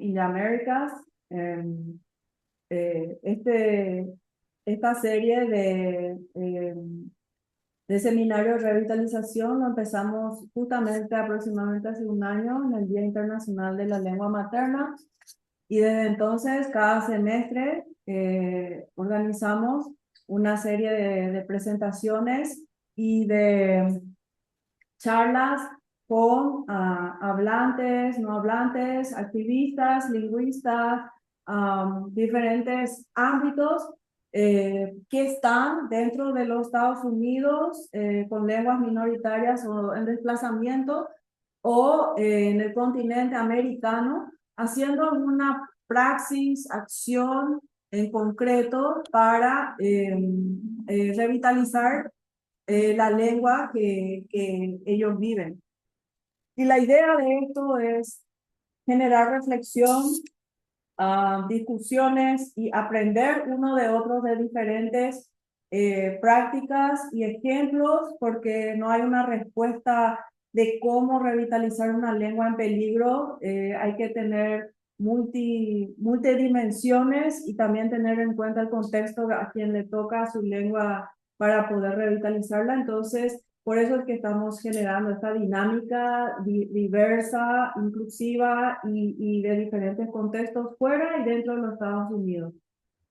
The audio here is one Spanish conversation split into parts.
in the Americas. Um, esta serie de seminario de revitalización lo empezamos justamente aproximadamente hace un año en el Día Internacional de la Lengua Materna, y desde entonces cada semestre organizamos una serie de presentaciones y de charlas con hablantes, no hablantes, activistas, lingüistas, diferentes ámbitos que están dentro de los Estados Unidos con lenguas minoritarias o en desplazamiento, o en el continente americano, haciendo una praxis, acción en concreto para revitalizar la lengua que ellos viven. Y la idea de esto es generar reflexión, discusiones y aprender uno de otro de diferentes prácticas y ejemplos, porque no hay una respuesta de cómo revitalizar una lengua en peligro. Hay que tener multidimensiones y también tener en cuenta el contexto a quien le toca su lengua para poder revitalizarla. Entonces, por eso es que estamos generando esta dinámica diversa, inclusiva y de diferentes contextos fuera y dentro de los Estados Unidos.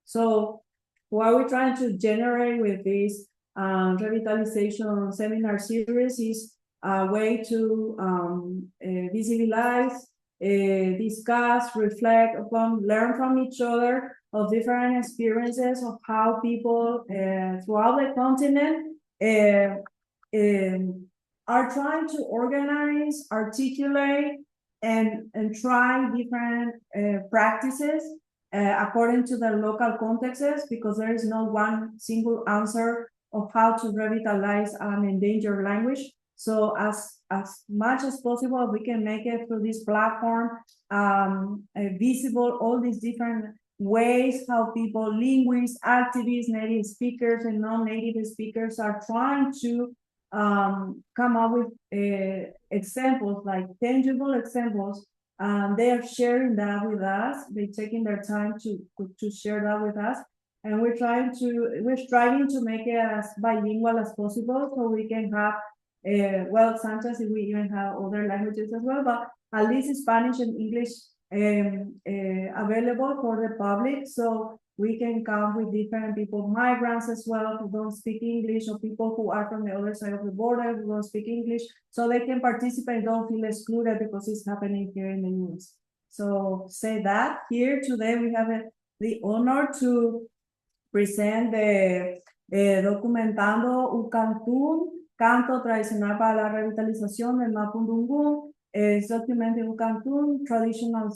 So, what we're trying to generate with this revitalization seminar series is a way to visualize, discuss, reflect upon, learn from each other of different experiences of how people throughout the continent are trying to organize, articulate, and try different practices according to their local contexts, because there is no one single answer of how to revitalize an endangered language. So as much as possible, we can make it through this platform visible, all these different ways how people, linguists, activists, native speakers, and non-native speakers are trying to come up with examples, like tangible examples. They are sharing that with us. They're taking their time to share that with us, and we're striving to make it as bilingual as possible, so we can have well, Sanchez, we even have other languages as well, but at least Spanish and English available for the public, so we can come with different people, migrants as well, who don't speak English, or people who are from the other side of the border who don't speak English, so they can participate, don't feel excluded because it's happening here in the US. So say that here today we have the honor to present the Documentando Ucantún, canto tradicional para la revitalización del Mapudungun. It's documenting Ucantún, traditional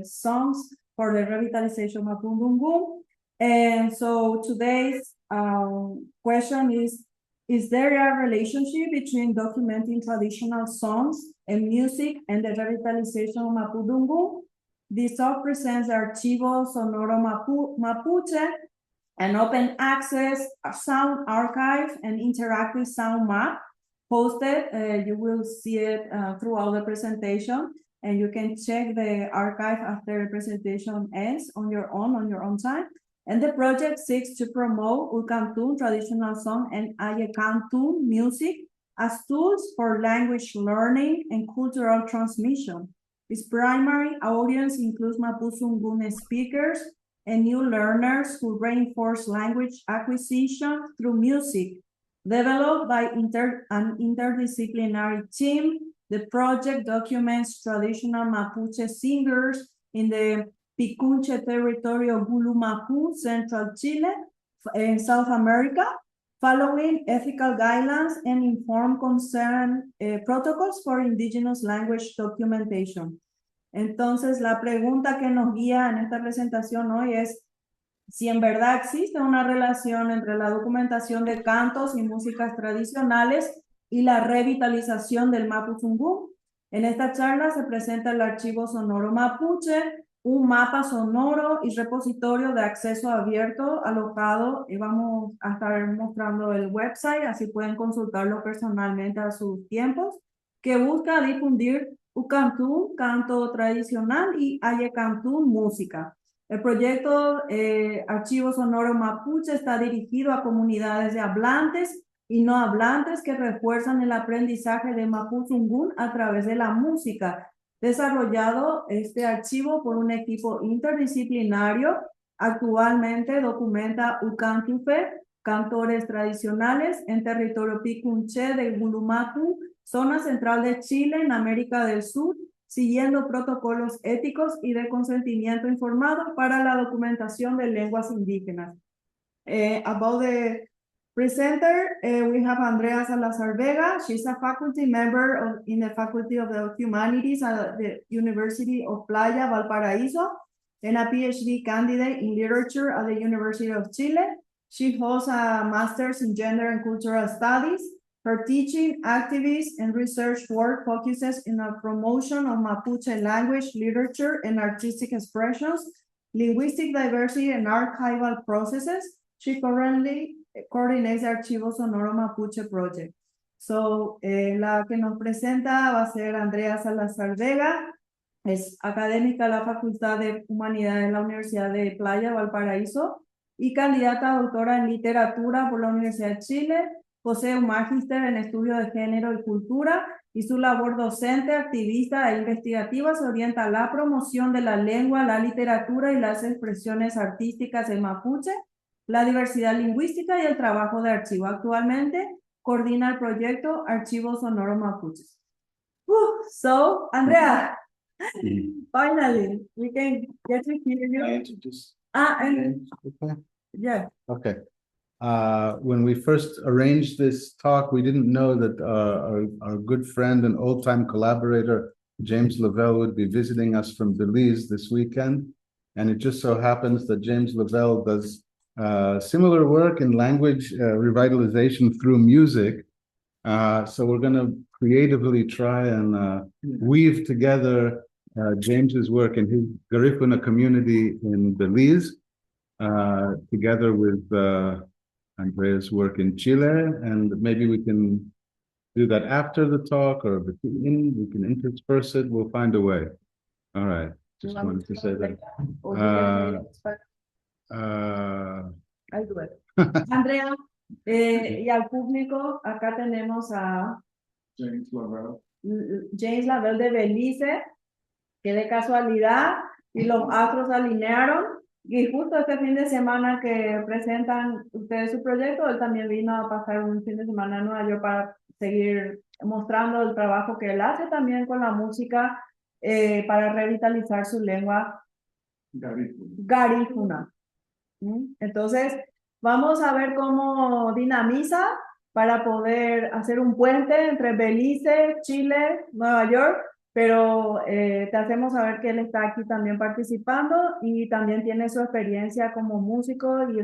songs for the revitalization of Mapudungun. And so today's question is there a relationship between documenting traditional songs and music and the revitalization of Mapudungun? This talk presents the Archivo Sonoro Mapuche, an open access sound archive and interactive sound map posted. You will see it throughout the presentation, and you can check the archive after the presentation ends on your own time. And the project seeks to promote Ucantún traditional song and Ayekantún music as tools for language learning and cultural transmission. Its primary audience includes Mapudungun speakers and new learners who reinforce language acquisition through music. Developed by an interdisciplinary team, the project documents traditional Mapuche singers in the Picunche territory of Gulumapu, Central Chile, in South America, following ethical guidelines and informed consent protocols for indigenous language documentation. Entonces, la pregunta que nos guía en esta presentación hoy es si en verdad existe una relación entre la documentación de cantos y músicas tradicionales y la revitalización del Mapudungun. En esta charla se presenta el Archivo Sonoro Mapuche, un mapa sonoro y repositorio de acceso abierto alojado, y vamos a estar mostrando el website, así pueden consultarlo personalmente a sus tiempos, que busca difundir Ucantún, canto tradicional, y Ayecantún, música. El proyecto Archivo Sonoro Mapuche está dirigido a comunidades de hablantes y no hablantes que refuerzan el aprendizaje de Mapudungun a través de la música. Desarrollado este archivo por un equipo interdisciplinario, actualmente documenta Ucantufe, cantores tradicionales en territorio picunché de Gulumacu, zona central de Chile en América del Sur, siguiendo protocolos éticos y de consentimiento informado para la documentación de lenguas indígenas. About the presenter, we have Andrea Salazar Vega. She's a faculty member in the Faculty of the Humanities at the University of Playa, Valparaíso, and a PhD candidate in literature at the University of Chile. She holds a master's in gender and cultural studies. Her teaching, activism, and research work focuses in the promotion of Mapuche language, literature, and artistic expressions, linguistic diversity, and archival processes. She currently coordinates the Archivo Sonoro Mapuche project. So, la que nos presenta va a ser Andrea Salazar Vega. Es académica de la Facultad de Humanidades de la Universidad de Playa, Valparaíso, y candidata a doctora en literatura por la Universidad de Chile. Posee un magíster en estudios de género y cultura, y su labor docente, activista e investigativa se orienta a la promoción de la lengua, la literatura y las expresiones artísticas en mapuche, la diversidad lingüística y el trabajo de archivo. Actualmente coordina el proyecto Archivo Sonoro Mapuche. So, Andrea, finally, we can get to hear you. And Okay. yeah. Okay. When we first arranged this talk, we didn't know that our good friend and old-time collaborator, James Lavelle, would be visiting us from Belize this weekend. And it just so happens that James Lavelle does similar work in language revitalization through music. So we're going to creatively try and weave together James's work in his Garifuna community in Belize, together with Andrea's work in Chile, and maybe we can do that after the talk or between, we can intersperse it, we'll find a way. All right, just wanted to say that. I'll do it. Andrea, y al público, acá tenemos a James Lavelle de Belice, que de casualidad y los astros alinearon, y justo este fin de semana que presentan ustedes su proyecto, él también vino a pasar un fin de semana en Nueva York para seguir mostrando el trabajo que él hace también con la música para revitalizar su lengua garífuna. Entonces, vamos a ver cómo dinamiza para poder hacer un puente entre Belice, Chile, Nueva York, pero te hacemos saber que él está aquí también participando y también tiene su experiencia como músico y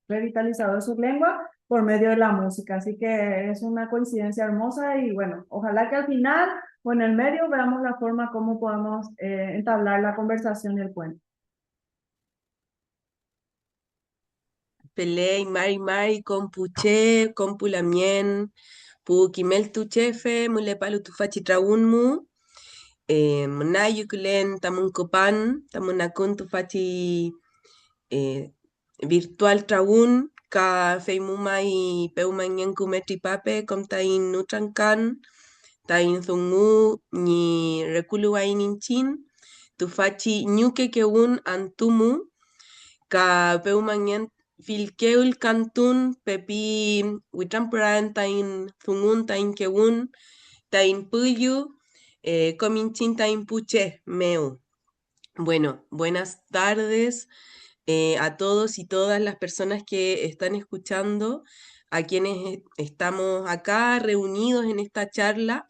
revitalizador de su lengua por medio de la música. Así que es una coincidencia hermosa y bueno, ojalá que al final o en el medio veamos la forma como podamos entablar la conversación y el puente. Pelei, Mari, Compuche, Compulamien, Pukimel tu chefe, Mulepalu tu fachitraunmu, Nayukulen, Tamuncopan, Tamunakun tu fachi virtual traun, Ka Feimumai, Peumanyen Kumetripape, Comtain Nutrankan, Tain Zungu, Ni Reculuaininchin, tu fachi Ñuke Keun Antumu, Ka Peumanyen Filkeul Cantun, Pepi, Huitrampuran, Tain Zungun, Tain Keun, Tain Puyu, Cominchin, Tain Puche, Meu. Bueno, buenas tardes a todos y todas las personas que están escuchando, a quienes estamos acá reunidos en esta charla.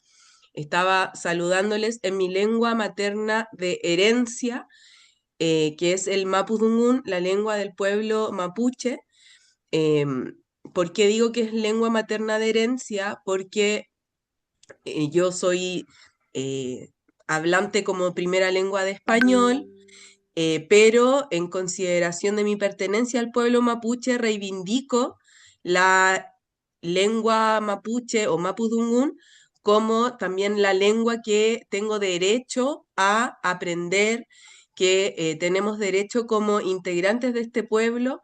Estaba saludándoles en mi lengua materna de herencia, que es el Mapudungun, la lengua del pueblo mapuche. ¿Por qué digo que es lengua materna de herencia? Porque yo soy hablante como primera lengua de español, pero en consideración de mi pertenencia al pueblo mapuche, reivindico la lengua mapuche o mapudungun como también la lengua que tengo derecho a aprender, que tenemos derecho como integrantes de este pueblo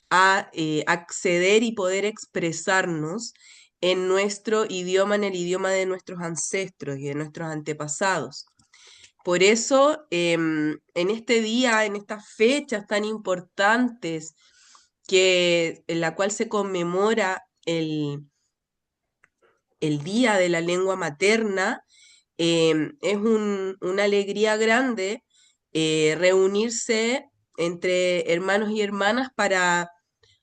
a acceder y poder expresarnos en nuestro idioma, en el idioma de nuestros ancestros y de nuestros antepasados. Por eso, en este día, en estas fechas tan importantes, en la cual se conmemora el Día de la Lengua Materna, es una alegría grande reunirse entre hermanos y hermanas para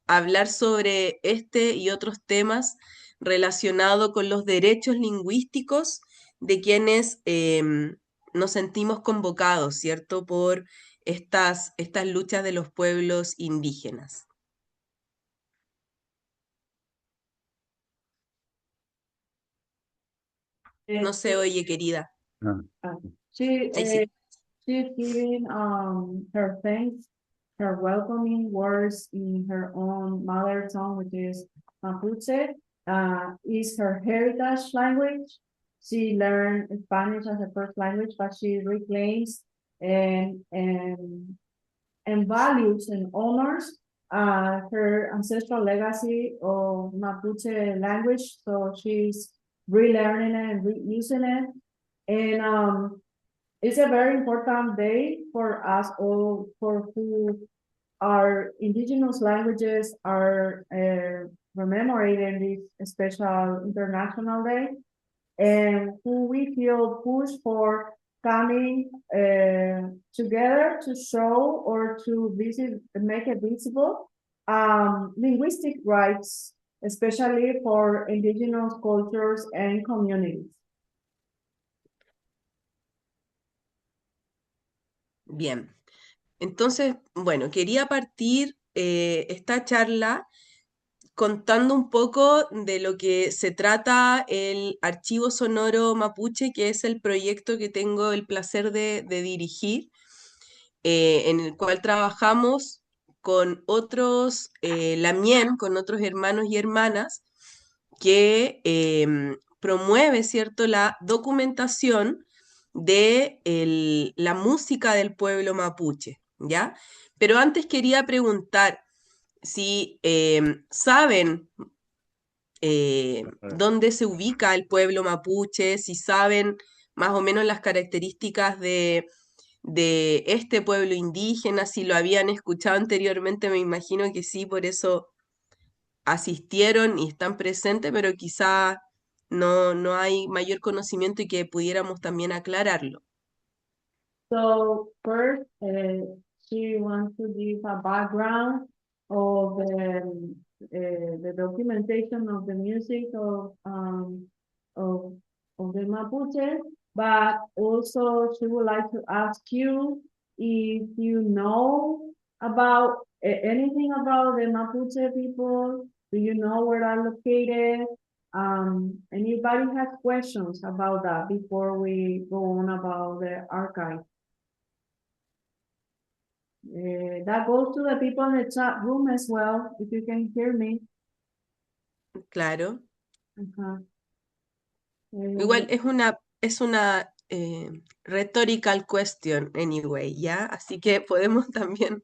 hablar sobre este y otros temas relacionados con los derechos lingüísticos de quienes nos sentimos convocados, ¿cierto?, por estas luchas de los pueblos indígenas. No se oye, querida. She, Ahí sí. she's giving her thanks, her welcoming words in her own mother tongue, which is Mapuche, is her heritage language. She learned Spanish as a first language, but she reclaims and values and honors her ancestral legacy of Mapuche language. So she's relearning it and reusing it. And it's a very important day for us all, for who our indigenous languages are commemorating this special international day, and who we feel pushed for coming together to show or to visit, make it visible linguistic rights, especially for indigenous cultures and communities. Bien. Entonces, bueno, quería partir esta charla contando un poco de lo que se trata el Archivo Sonoro Mapuche, que es el proyecto que tengo el placer de dirigir, en el cual trabajamos con otros Lamien, con otros hermanos y hermanas, que promueve, ¿cierto?, la documentación de la música del pueblo mapuche, ¿ya? Pero antes quería preguntar si saben dónde se ubica el pueblo mapuche, si saben más o menos las características de este pueblo indígena, si lo habían escuchado anteriormente, me imagino que sí, por eso asistieron y están presentes, pero quizá no hay mayor conocimiento y que pudiéramos también aclararlo. So first, she wants to give a background of the documentation of the music of the Mapuche, but also she would like to ask you if you know about anything about the Mapuche people. Do you know where they're located? Anybody has questions about that before we go on about the archive? That goes to the people in the chat room as well, if you can hear me. Claro. Ajá. Igual es una rhetorical question anyway, ¿ya? Así que podemos también,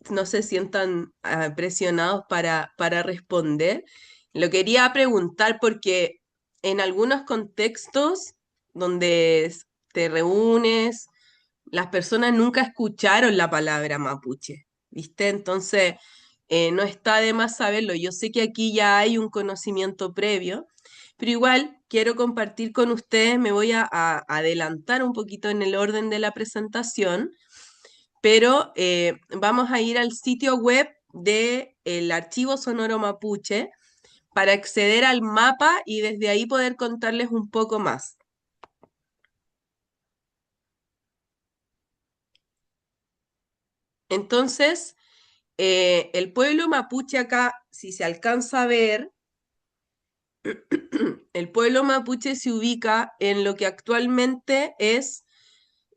no se sientan presionados para responder. Lo quería preguntar porque en algunos contextos donde te reúnes, las personas nunca escucharon la palabra mapuche, ¿viste? Entonces, no está de más saberlo. Yo sé que aquí ya hay un conocimiento previo, pero igual quiero compartir con ustedes, me voy a adelantar un poquito en el orden de la presentación, pero vamos a ir al sitio web del Archivo Sonoro Mapuche para acceder al mapa y desde ahí poder contarles un poco más. Entonces, el pueblo mapuche acá, si se alcanza a ver, el pueblo mapuche se ubica en lo que actualmente es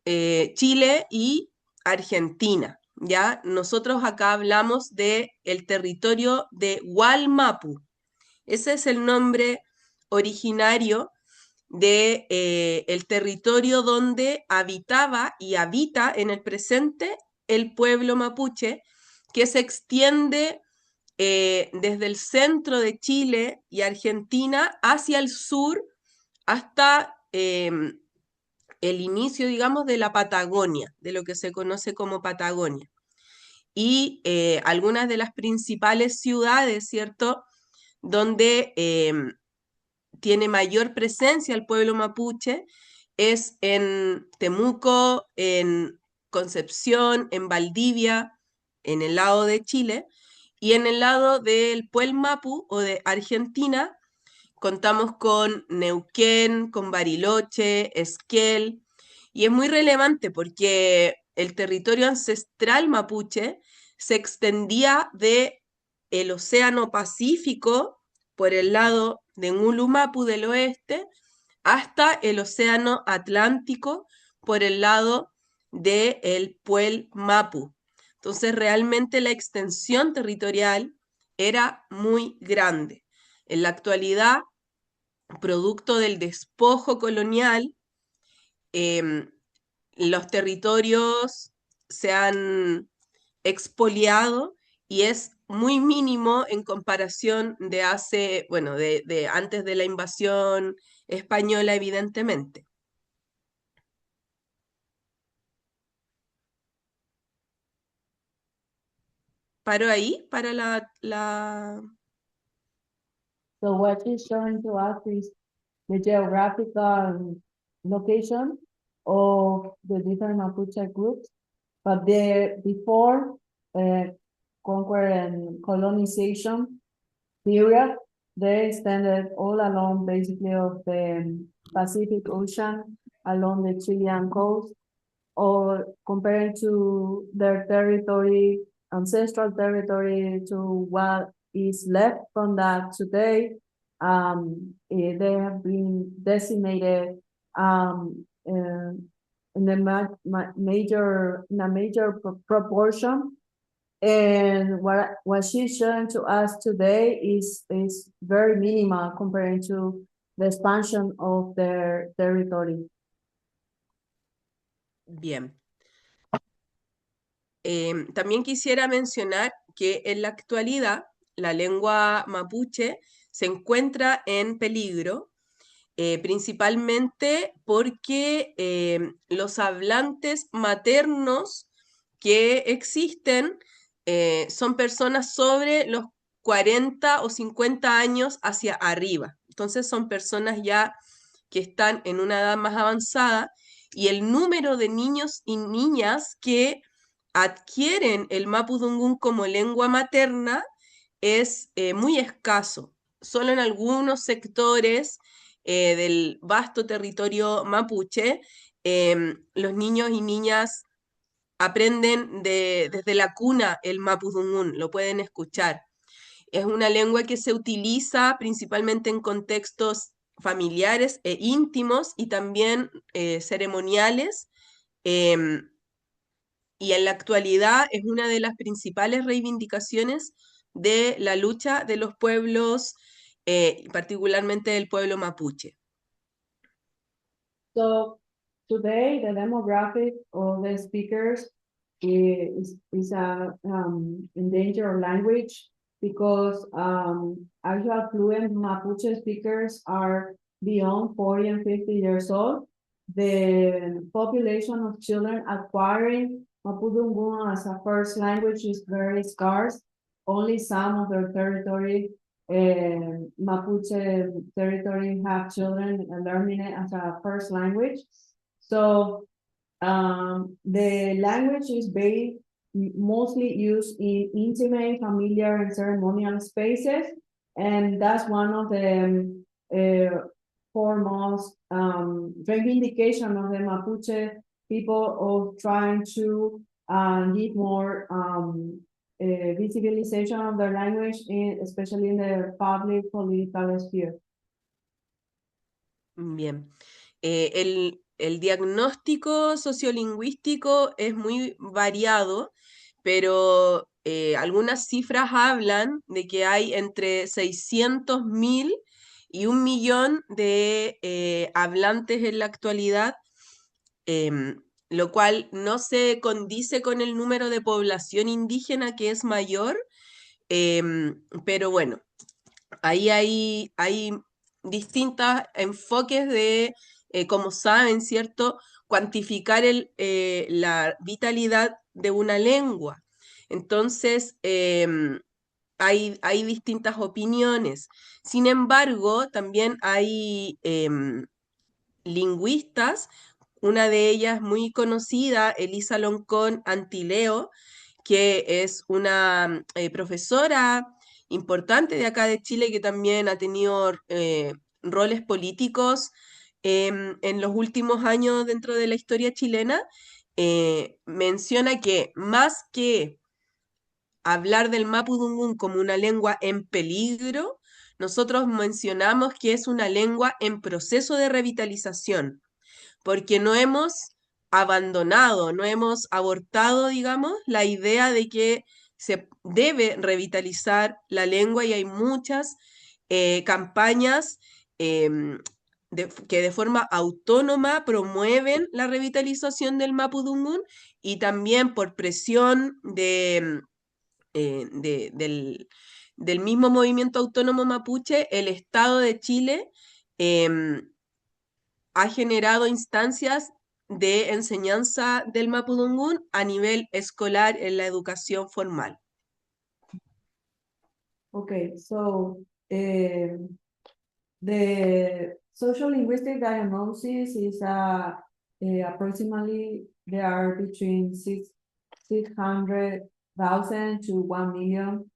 Chile y Argentina, ¿ya? Nosotros acá hablamos de el territorio de Gualmapu. Ese es el nombre originario de el territorio donde habitaba y habita en el presente el pueblo mapuche, que se extiende desde el centro de Chile y Argentina hacia el sur hasta el inicio, digamos, de la Patagonia, de lo que se conoce como Patagonia. Y algunas de las principales ciudades, ¿cierto?, donde tiene mayor presencia el pueblo mapuche es en Temuco, en Concepción, en Valdivia, en el lado de Chile, y en el lado del Puel Mapu o de Argentina contamos con Neuquén, con Bariloche, Esquel, y es muy relevante porque el territorio ancestral mapuche se extendía de el Océano Pacífico por el lado de Ngulumapu del oeste hasta el Océano Atlántico por el lado de el Puel Mapu. Entonces realmente la extensión territorial era muy grande. En la actualidad, producto del despojo colonial, los territorios se han expoliado y es muy mínimo en comparación de hace, bueno, de antes de la invasión española, evidentemente. Paro ahí para la... So what is showing to us is the geographical location of the different Mapuche groups. But before conquer and colonization period, they extended all along basically of the Pacific Ocean, along the Chilean coast, or compared to their territory, ancestral territory, to what is left from that today. They have been decimated in a major proportion. And what she's showing to us today is very minimal compared to the expansion of their territory. Bien. También quisiera mencionar que en la actualidad la lengua mapuche se encuentra en peligro, principalmente porque los hablantes maternos que existen son personas sobre los 40 o 50 años hacia arriba. Entonces son personas ya que están en una edad más avanzada y el número de niños y niñas que adquieren el mapudungún como lengua materna es muy escaso. Solo en algunos sectores del vasto territorio mapuche, los niños y niñas aprenden desde la cuna el mapudungún, lo pueden escuchar. Es una lengua que se utiliza principalmente en contextos familiares e íntimos y también ceremoniales. Y en la actualidad es una de las principales reivindicaciones de la lucha de los pueblos, particularmente del pueblo mapuche. So today, the demographic of the speakers is a endangered language because actual fluent Mapuche speakers are beyond 40 and 50 years old. The population of children acquiring Mapudungun as a first language is very scarce. Only some of their territory Mapuche territory have children learning it as a first language. So the language is mostly used in intimate, familiar, and ceremonial spaces, and that's one of the foremost reivindication of the Mapuche people of trying to give more visibilization of their language, especially in the public political sphere. Bien. El diagnóstico sociolingüístico es muy variado, pero algunas cifras hablan de que hay entre 600.000 y 1 millón de hablantes en la actualidad, lo cual no se condice con el número de población indígena que es mayor, pero bueno, ahí hay distintos enfoques de, como saben, ¿cierto?, cuantificar la vitalidad de una lengua. Entonces, hay distintas opiniones. Sin embargo, también hay lingüistas, una de ellas muy conocida, Elisa Loncón Antileo, que es una profesora importante de acá de Chile que también ha tenido roles políticos en los últimos años dentro de la historia chilena, menciona que más que hablar del mapudungún como una lengua en peligro, nosotros mencionamos que es una lengua en proceso de revitalización, porque no hemos abandonado, no hemos abortado, digamos, la idea de que se debe revitalizar la lengua y hay muchas campañas que de forma autónoma promueven la revitalización del mapudungún y también por presión del mismo movimiento autónomo mapuche, el Estado de Chile ha generado instancias de enseñanza del mapudungún a nivel escolar en la educación formal. Okay, so the social linguistic diagnosis is approximately there are between 600,000 to 1 million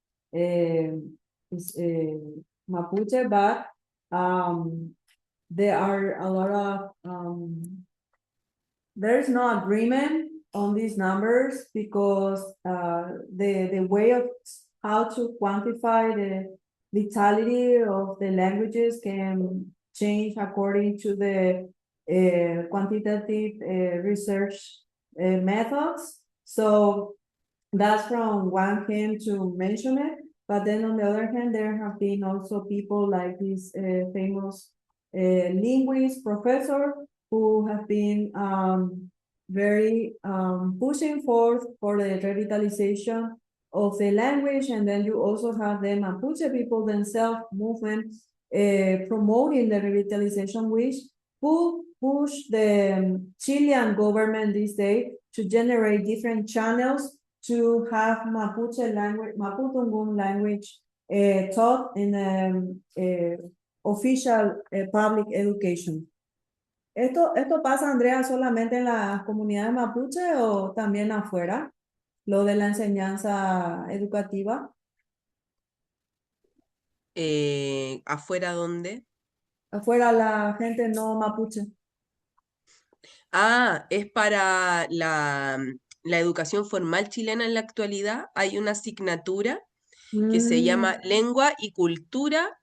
Mapuche, but there are a lot of there is no agreement on these numbers because the way of how to quantify the vitality of the languages can change according to the quantitative research methods. So that's from one hand to mention it, but then on the other hand, there have been also people like this famous linguist professor who have been very pushing forth for the revitalization of the language. And then you also have the Mapuche people themselves movement promoting the revitalization, which who push the Chilean government these days to generate different channels to have Mapuche language, Mapudungun language taught in official public education. ¿Esto pasa, Andrea, solamente en las comunidades mapuche o también afuera? Lo de la enseñanza educativa. ¿Afuera dónde? Afuera la gente no mapuche. Ah, es para la educación formal chilena en la actualidad. Hay una asignatura que se llama Lengua y Cultura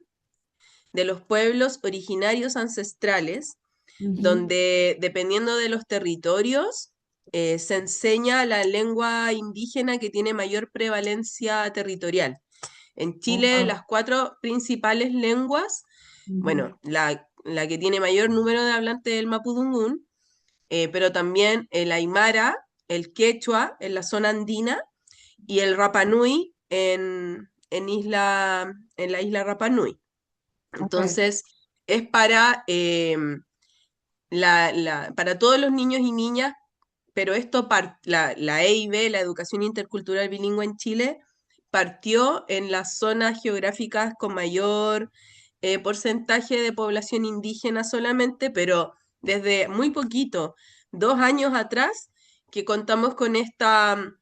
de los Pueblos Originarios Ancestrales, donde dependiendo de los territorios, se enseña la lengua indígena que tiene mayor prevalencia territorial. En Chile, las 4 principales lenguas, bueno, la que tiene mayor número de hablantes es el mapudungún, pero también el aymara, el quechua en la zona andina y el Rapa Nui en la isla Rapa Nui. Entonces, es para, para todos los niños y niñas, pero esto, la EIB, la Educación Intercultural Bilingüe en Chile, partió en las zonas geográficas con mayor porcentaje de población indígena solamente, pero desde muy poquito, 2 años atrás, que contamos con esta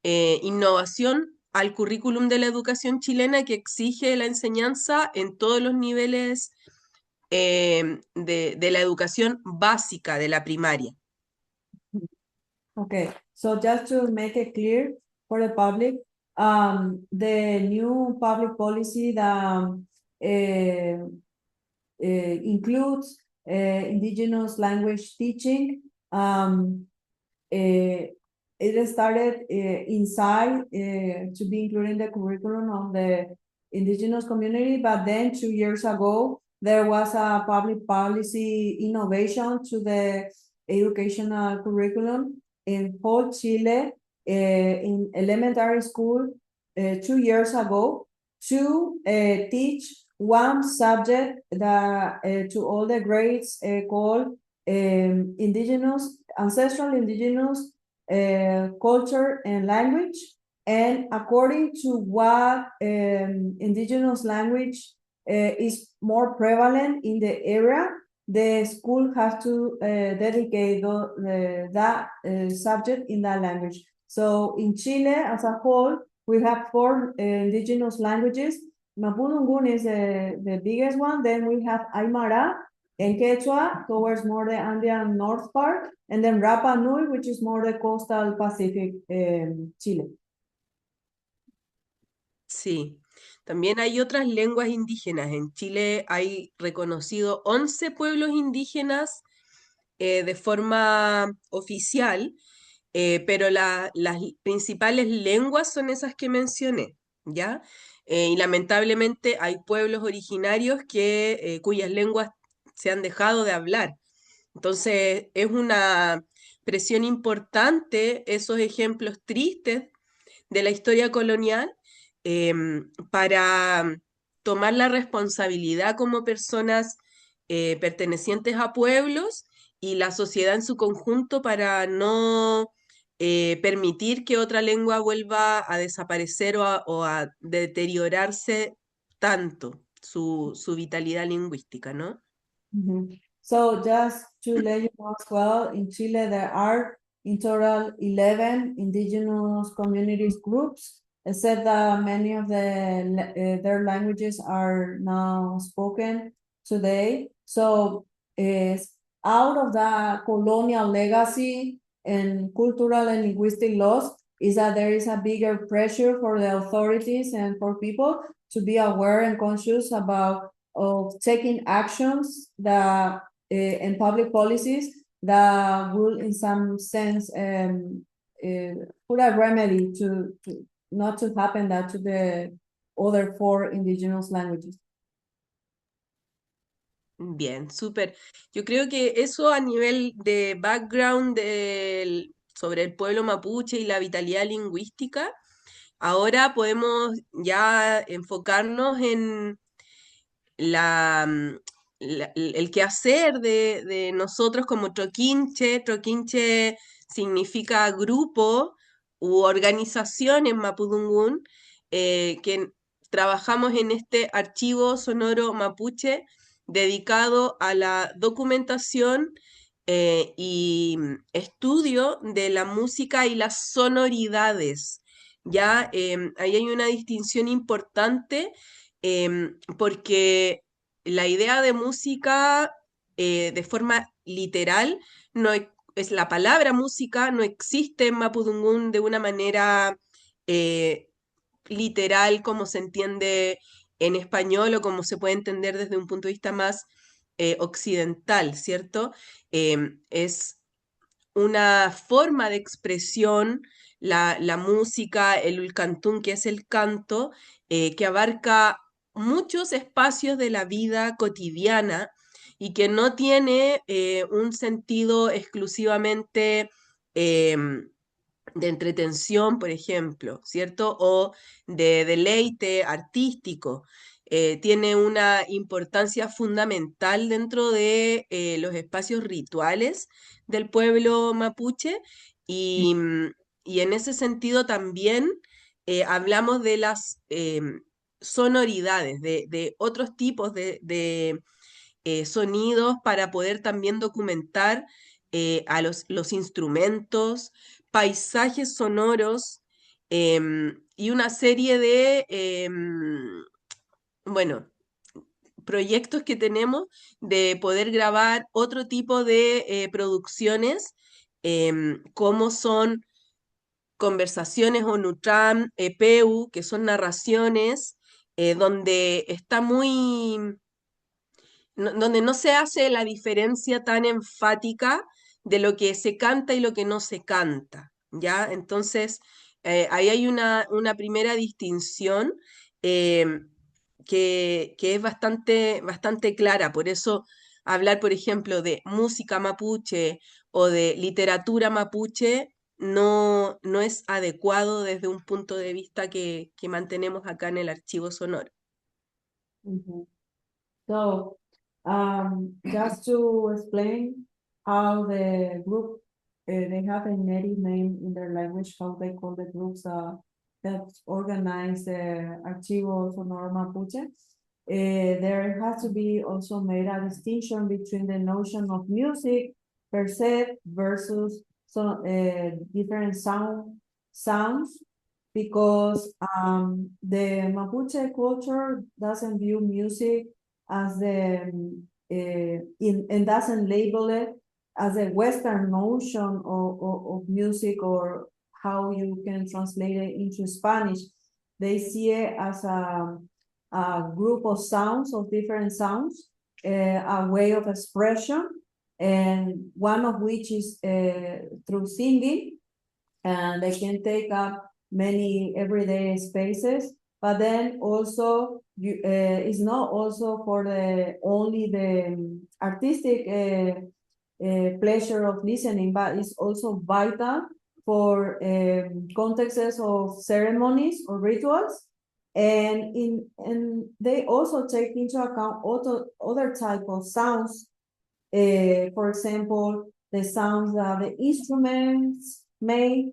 innovación al currículum de la educación chilena que exige la enseñanza en todos los niveles de la educación básica de la primaria. Okay, so just to make it clear for the public, the new public policy that includes indigenous language teaching, it started inside to be included in the curriculum of the indigenous community, but then 2 years ago, there was a public policy innovation to the educational curriculum in whole Chile, in elementary school, 2 years ago, to teach one subject that to all the grades called ancestral indigenous culture and language. And according to what indigenous language is more prevalent in the area, the school has to dedicate that subject in that language. So in Chile as a whole, we have 4 indigenous languages. Mapudungun is the biggest one. Then we have Aymara and Quechua towards more the Andean north part, and then Rapa Nui, which is more the coastal Pacific Chile. Sí, también hay otras lenguas indígenas. En Chile hay reconocido 11 pueblos indígenas de forma oficial, pero las principales lenguas son esas que mencioné, ¿ya? Y lamentablemente hay pueblos originarios cuyas lenguas se han dejado de hablar. Entonces es una presión importante esos ejemplos tristes de la historia colonial para tomar la responsabilidad como personas pertenecientes a pueblos y la sociedad en su conjunto para no permitir que otra lengua vuelva a desaparecer o a deteriorarse tanto su vitalidad lingüística, ¿no? So just to let you know as well, in Chile there are in total 11 indigenous communities groups, except that many of their languages are now spoken today. So out of the colonial legacy and cultural and linguistic loss is that there is a bigger pressure for the authorities and for people to be aware and conscious about of taking actions that and public policies that will in some sense put a remedy to not to happen that to the other 4 indigenous languages. Bien, súper. Yo creo que eso a nivel de background sobre el pueblo mapuche y la vitalidad lingüística, ahora podemos ya enfocarnos en el quehacer de nosotros como Troquinche. Troquinche significa grupo u organización en Mapudungún, que trabajamos en este archivo sonoro mapuche dedicado a la documentación y estudio de la música y las sonoridades. Ya ahí hay una distinción importante porque la idea de música de forma literal es la palabra música no existe en Mapudungún de una manera literal como se entiende en español o como se puede entender desde un punto de vista más occidental, ¿cierto? Es una forma de expresión, la música, el ulcantún, que es el canto, que abarca muchos espacios de la vida cotidiana y que no tiene un sentido exclusivamente de entretención, por ejemplo, ¿cierto? O de deleite artístico. Tiene una importancia fundamental dentro de los espacios rituales del pueblo mapuche y, y en ese sentido también hablamos de las sonoridades, de otros tipos de sonidos para poder también documentar a los instrumentos, paisajes sonoros y una serie de, bueno, proyectos que tenemos de poder grabar otro tipo de producciones, como son conversaciones o Nutram, Peu, que son narraciones, donde está muy donde no se hace la diferencia tan enfática de lo que se canta y lo que no se canta, ¿ya? Entonces, ahí hay una primera distinción. que es bastante clara. Por eso hablar, por ejemplo, de música mapuche o de literatura mapuche no es adecuado desde un punto de vista que mantenemos acá en el archivo sonoro. Mhm. So, just to explain how the group, they have a native name in their language, how they call the groups, that organize the Archivo Sonoro Mapuche. There has to be also made a distinction between the notion of music per se versus different sounds, because the Mapuche culture doesn't view music as and doesn't label it as a Western notion of music, or how you can translate it into Spanish. They see it as a group of sounds, of different sounds, a way of expression, and one of which is through singing, and they can take up many everyday spaces. But then also, it's not also for the only the artistic pleasure of listening, but it's also vital for contexts of ceremonies or rituals. And they also take into account other type of sounds. For example, the sounds that the instruments make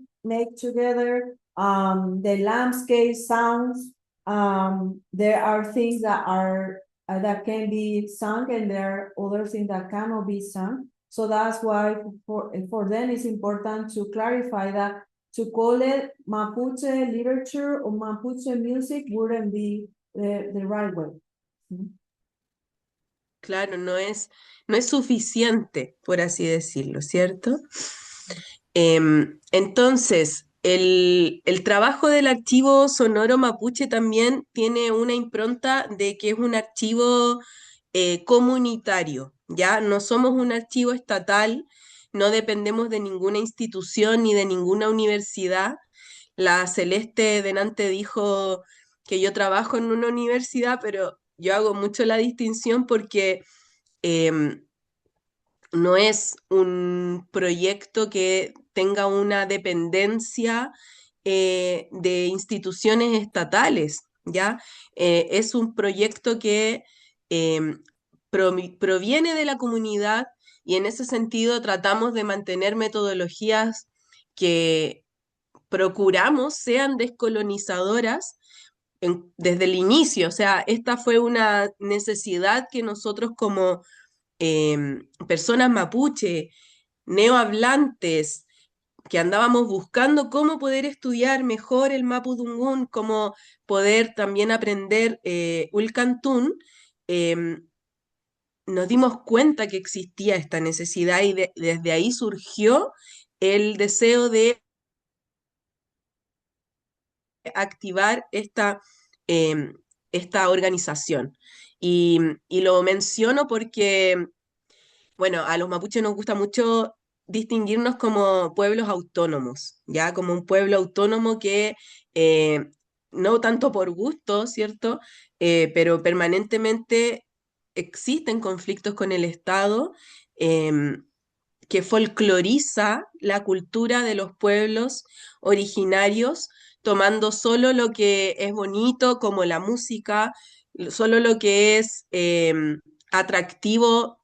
together, the landscape sounds. There are things that are that can be sung, and there are other things that cannot be sung. So that's why for them it's important to clarify that to call it Mapuche literature or Mapuche music wouldn't be the right way. Claro, no es suficiente, por así decirlo, ¿cierto? Entonces, el trabajo del archivo sonoro mapuche también tiene una impronta de que es un archivo comunitario, ¿ya? No somos un archivo estatal, no dependemos de ninguna institución ni de ninguna universidad. La Celeste delante dijo que yo trabajo en una universidad, pero yo hago mucho la distinción porque em, no es un proyecto que tenga una dependencia de instituciones estatales, ¿ya? Es un proyecto que proviene de la comunidad, y en ese sentido tratamos de mantener metodologías que procuramos sean descolonizadoras desde el inicio. O sea, esta fue una necesidad que nosotros como personas mapuche, neohablantes, que andábamos buscando cómo poder estudiar mejor el mapudungún, cómo poder también aprender Ulcantún, nos dimos cuenta que existía esta necesidad, y desde ahí surgió el deseo de activar esta organización. Y lo menciono porque, bueno, a los mapuches nos gusta mucho distinguirnos como pueblos autónomos, ya como un pueblo autónomo que no tanto por gusto, ¿cierto? Pero permanentemente existen conflictos con el Estado, que folcloriza la cultura de los pueblos originarios, tomando solo lo que es bonito, como la música, solo lo que es atractivo,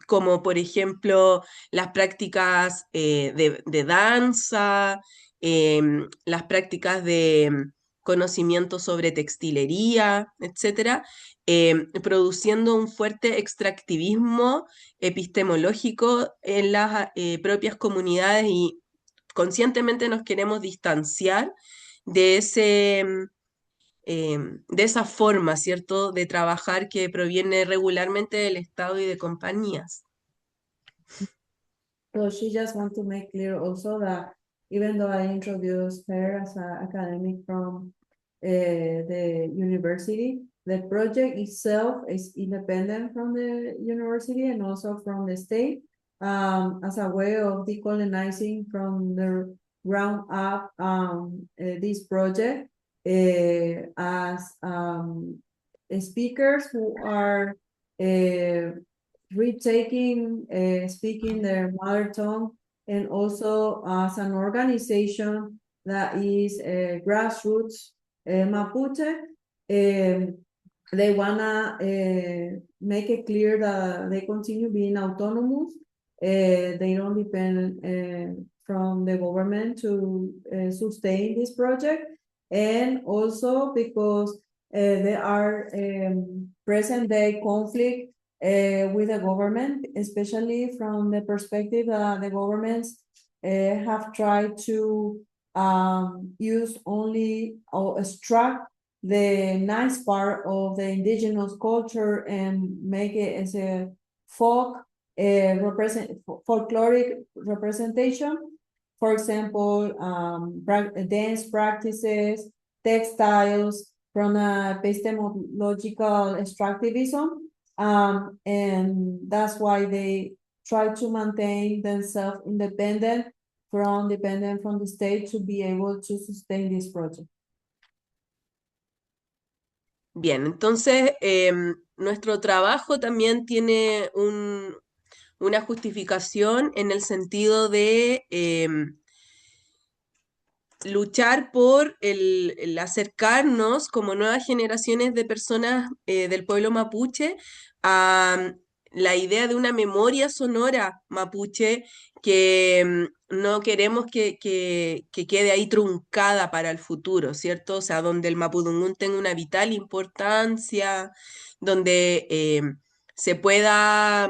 como por ejemplo las prácticas de danza, las prácticas de conocimiento sobre textilería, etcétera, produciendo un fuerte extractivismo epistemológico en las propias comunidades, y conscientemente nos queremos distanciar de de esa forma, ¿cierto?, de trabajar que proviene regularmente del Estado y de compañías. So she just want to make clear also that even though I introduced her as an academic from the university, the project itself is independent from the university and also from the state, as a way of decolonizing from the ground up this project as speakers who are retaking, speaking their mother tongue, and also as an organization that is grassroots Mapuche. They wanna make it clear that they continue being autonomous. They don't depend from the government to sustain this project, and also because there are present day conflict with the government, especially from the perspective that the governments have tried to use only or extract the nice part of the indigenous culture and make it as a folkloric representation. For example, dance practices, textiles from a epistemological extractivism. And that's why they try to maintain themselves independent from the state to be able to sustain this project. Bien, entonces nuestro trabajo también tiene una justificación en el sentido de luchar por el acercarnos como nuevas generaciones de personas del pueblo mapuche a la idea de una memoria sonora mapuche que no queremos que quede ahí truncada para el futuro, ¿cierto? O sea, donde el mapudungún tenga una vital importancia, donde se pueda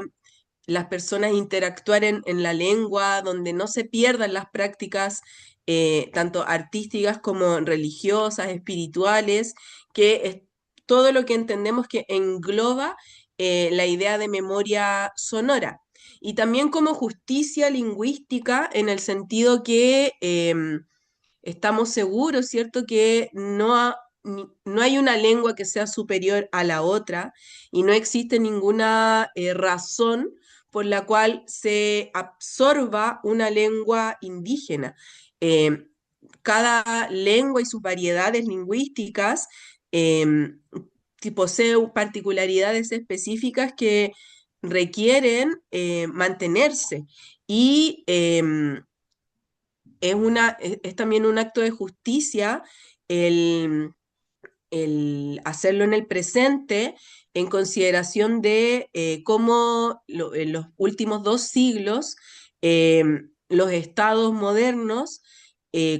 las personas interactuar en la lengua, donde no se pierdan las prácticas tanto artísticas como religiosas, espirituales, que es todo lo que entendemos que engloba la idea de memoria sonora. Y también como justicia lingüística en el sentido que estamos seguros, ¿cierto?, que no hay una lengua que sea superior a la otra y no existe ninguna razón por la cual se absorba una lengua indígena. Eh, Cada lengua y sus variedades lingüísticas eh, posee particularidades específicas que requieren mantenerse y es también un acto de justicia el, el hacerlo en el presente en consideración de cómo en los últimos 2 siglos eh, los estados modernos,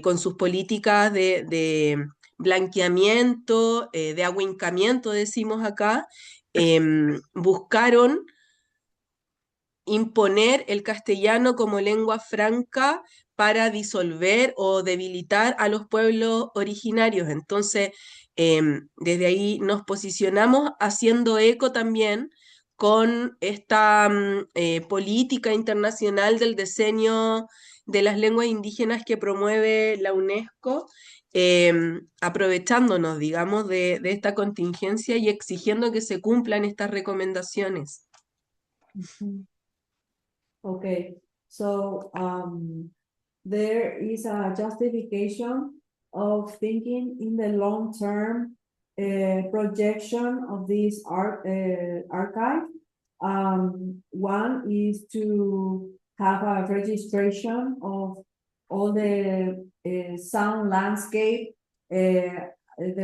con sus políticas de blanqueamiento, de ahuencamiento, decimos acá, buscaron imponer el castellano como lengua franca para disolver o debilitar a los pueblos originarios. Entonces, desde ahí nos posicionamos haciendo eco también con esta política internacional del diseño de las lenguas indígenas que promueve la UNESCO, aprovechándonos, digamos, de esta contingencia y exigiendo que se cumplan estas recomendaciones. Okay, so there is a justification of thinking in the long-term projection of this archive. One is to have a registration of all the sound landscape, the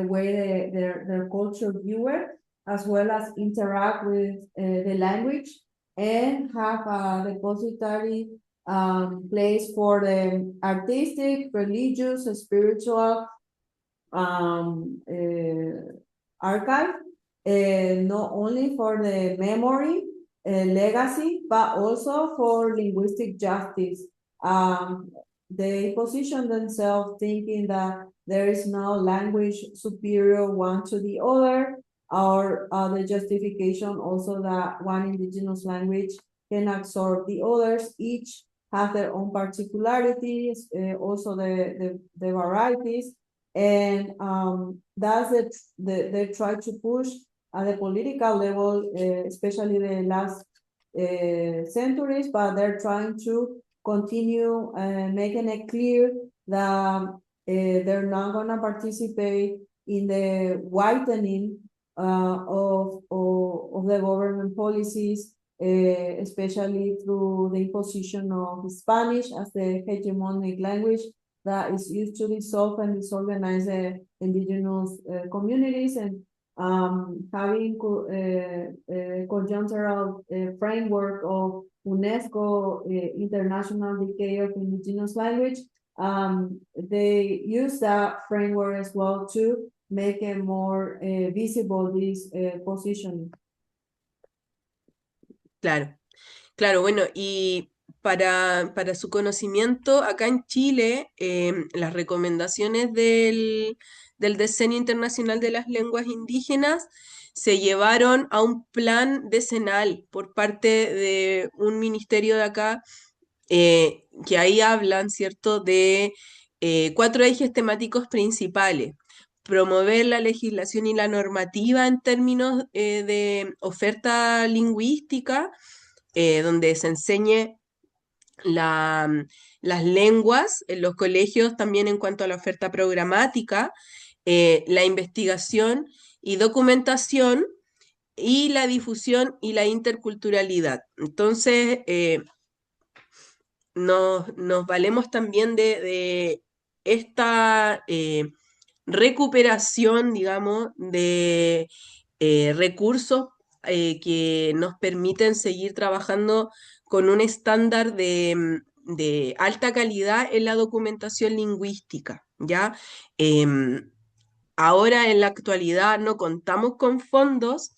way their culture view it, as well as interact with the language, and have a depository place for the artistic, religious, spiritual archive, not only for the memory legacy, but also for linguistic justice. They position themselves thinking that there is no language superior one to the other, or the justification also that one indigenous language can absorb the others. Each have their own particularities, also the varieties, and that's they try to push at the political level, especially the last centuries, but they're trying to continue making it clear that they're not going to participate in the whitening of the government policies, especially through the imposition of Spanish as the hegemonic language that is used to dissolve and disorganize the indigenous communities, and having conjunctural framework of UNESCO International Decade of Indigenous Language. They use that framework as well to make it more visible this positioning. Claro, claro, bueno, y para su conocimiento, acá en Chile, las recomendaciones del Decenio Internacional de las Lenguas Indígenas se llevaron a un plan decenal por parte de un ministerio de acá, que ahí hablan, ¿cierto?, de 4 ejes temáticos principales. Promover la legislación y la normativa en términos de oferta lingüística, donde se enseñe las lenguas en los colegios también en cuanto a la oferta programática, la investigación y documentación y la difusión y la interculturalidad. Entonces, nos valemos también de esta recuperación, digamos, de recursos que nos permiten seguir trabajando con un estándar de alta calidad en la documentación lingüística, ¿ya? Ahora, en la actualidad, no contamos con fondos.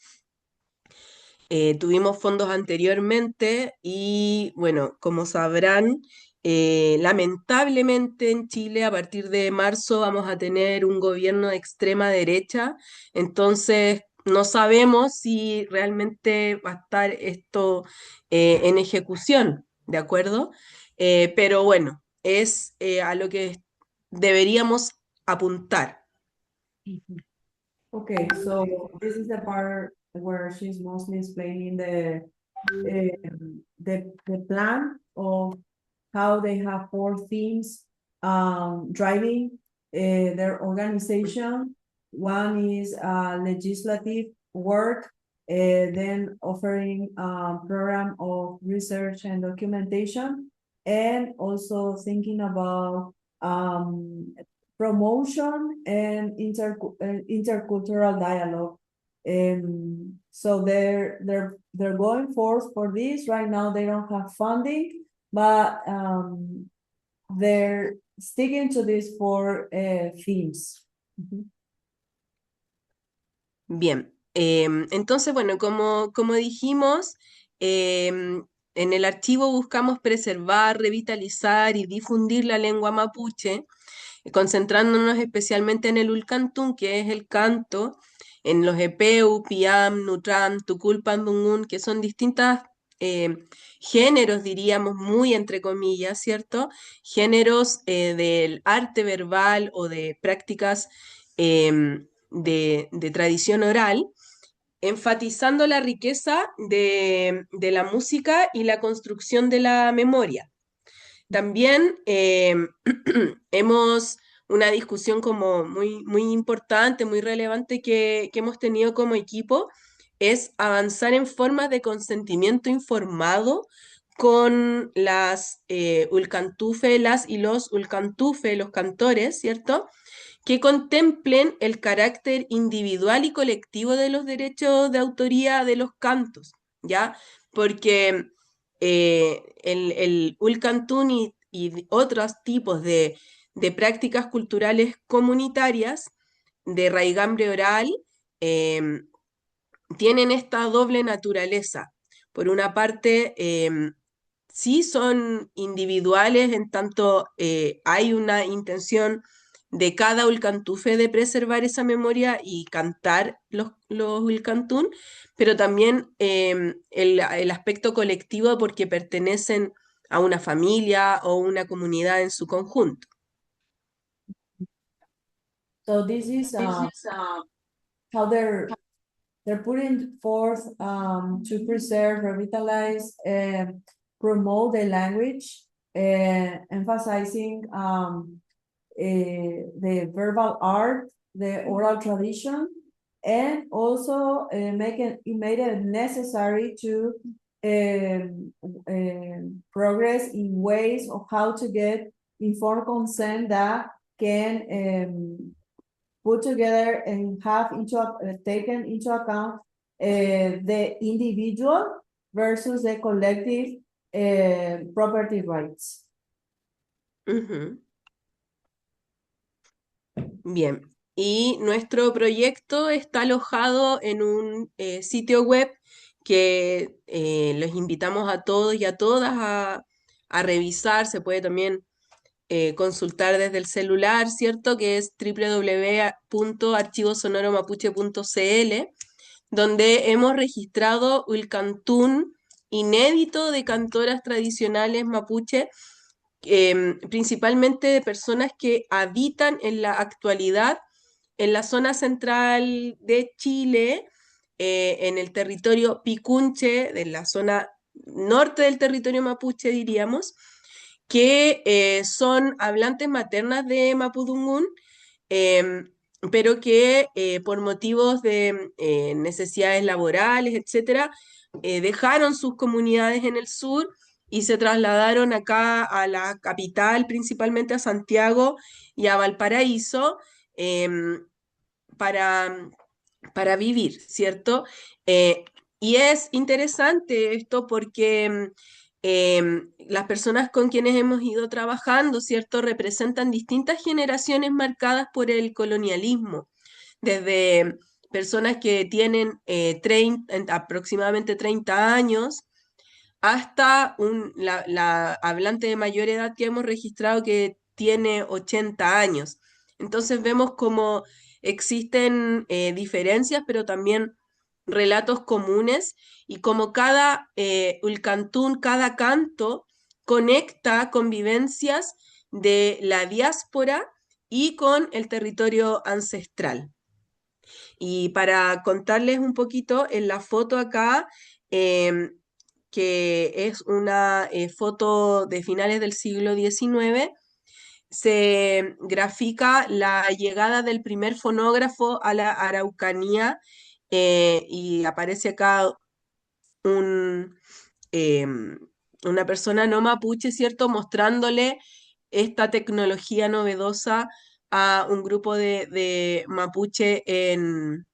Tuvimos fondos anteriormente y, bueno, como sabrán, lamentablemente en Chile a partir de marzo vamos a tener un gobierno de extrema derecha, entonces no sabemos si realmente va a estar esto en ejecución, ¿de acuerdo? Pero bueno, es a lo que deberíamos apuntar. Okay, so this is the part where she's mostly explaining the plan of how they have 4 themes driving their organization. One is legislative work, then offering program of research and documentation, and also thinking about promotion and intercultural dialogue. So they're going forth for this. Right now they don't have funding, but they're sticking to these 4 themes. Bien, entonces, bueno, como dijimos, en el archivo buscamos preservar, revitalizar y difundir la lengua mapuche, concentrándonos especialmente en el Ulcantún, que es el canto, en los Epeu, Piam, Nutram, Tuculpandungun, que son distintas géneros, diríamos, muy entre comillas, ¿cierto? Géneros del arte verbal o de prácticas de tradición oral, enfatizando la riqueza de la música y la construcción de la memoria. También hemos una discusión como muy importante, muy relevante que hemos tenido como equipo, es avanzar en formas de consentimiento informado con las ulcantufe, las y los ulcantufe, los cantores, ¿cierto?, que contemplen el carácter individual y colectivo de los derechos de autoría de los cantos, ¿ya? Porque el Ulcantún y otros tipos de prácticas culturales comunitarias de raigambre oral tienen esta doble naturaleza. Por una parte, sí son individuales, en tanto hay una intención de cada ulcantufe de preservar esa memoria y cantar los ulcantún, pero también el aspecto colectivo porque pertenecen a una familia o una comunidad en su conjunto. So this is how they're putting forth to preserve, revitalize, promote the language, emphasizing the verbal art, the oral tradition, and also it made it necessary to progress in ways of how to get informed consent that can put together and have taken into account the individual versus the collective property rights. Ujú. Bien, y nuestro proyecto está alojado en un sitio web que los invitamos a todos y a todas a revisar. Se puede también consultar desde el celular, ¿cierto? Que es www.archivosonoromapuche.cl, donde hemos registrado el cantún inédito de cantoras tradicionales mapuche, principalmente de personas que habitan en la actualidad en la zona central de Chile, en el territorio Picunche, de la zona norte del territorio mapuche, diríamos, que son hablantes maternas de Mapudungún, em, pero que por motivos de necesidades laborales, etcétera, dejaron sus comunidades en el sur y se trasladaron acá a la capital, principalmente a Santiago y a Valparaíso, em, para, para vivir, ¿cierto? Y es interesante esto porque las personas con quienes hemos ido trabajando, ¿cierto? Representan distintas generaciones marcadas por el colonialismo, desde personas que tienen aproximadamente 30 años hasta la hablante de mayor edad que hemos registrado que tiene 80 años. Entonces vemos cómo existen diferencias, pero también relatos comunes y como cada ulcantún, cada canto conecta con vivencias de la diáspora y con el territorio ancestral. Y para contarles un poquito, en la foto acá, que es una foto de finales del siglo XIX, se grafica la llegada del primer fonógrafo a la Araucanía, y aparece acá un, una persona no mapuche, ¿cierto? Mostrándole esta tecnología novedosa a un grupo de mapuche en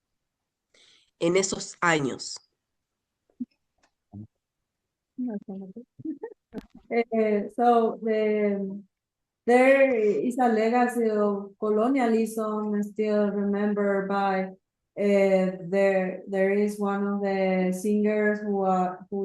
esos años. So there is a legacy of colonialism still remembered by there is one of the singers who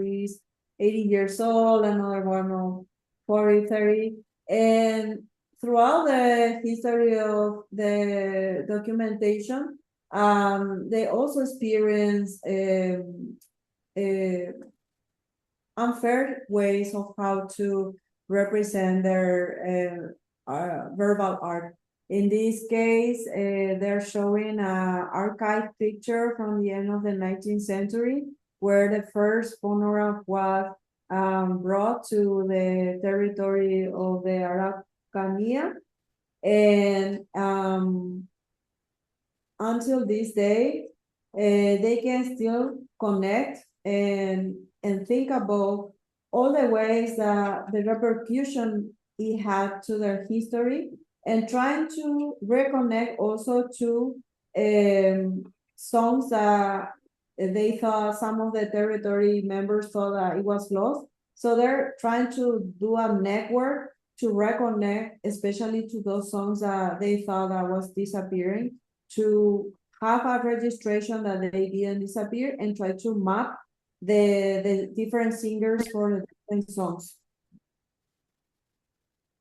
is 80 years old, another one of 40, 30, and throughout the history of the documentation, they also experience unfair ways of how to represent their verbal art. In this case, they're showing an archive picture from the end of the 19th century, where the first phonograph was brought to the territory of the Araucanía. And until this day, they can still connect and think about all the ways that the repercussion it had to their history, and trying to reconnect also to songs that they thought some of the territory members thought that it was lost. So they're trying to do a network to reconnect, especially to those songs that they thought that was disappearing, to have a registration that they didn't disappear, and try to map the different singers for the different songs.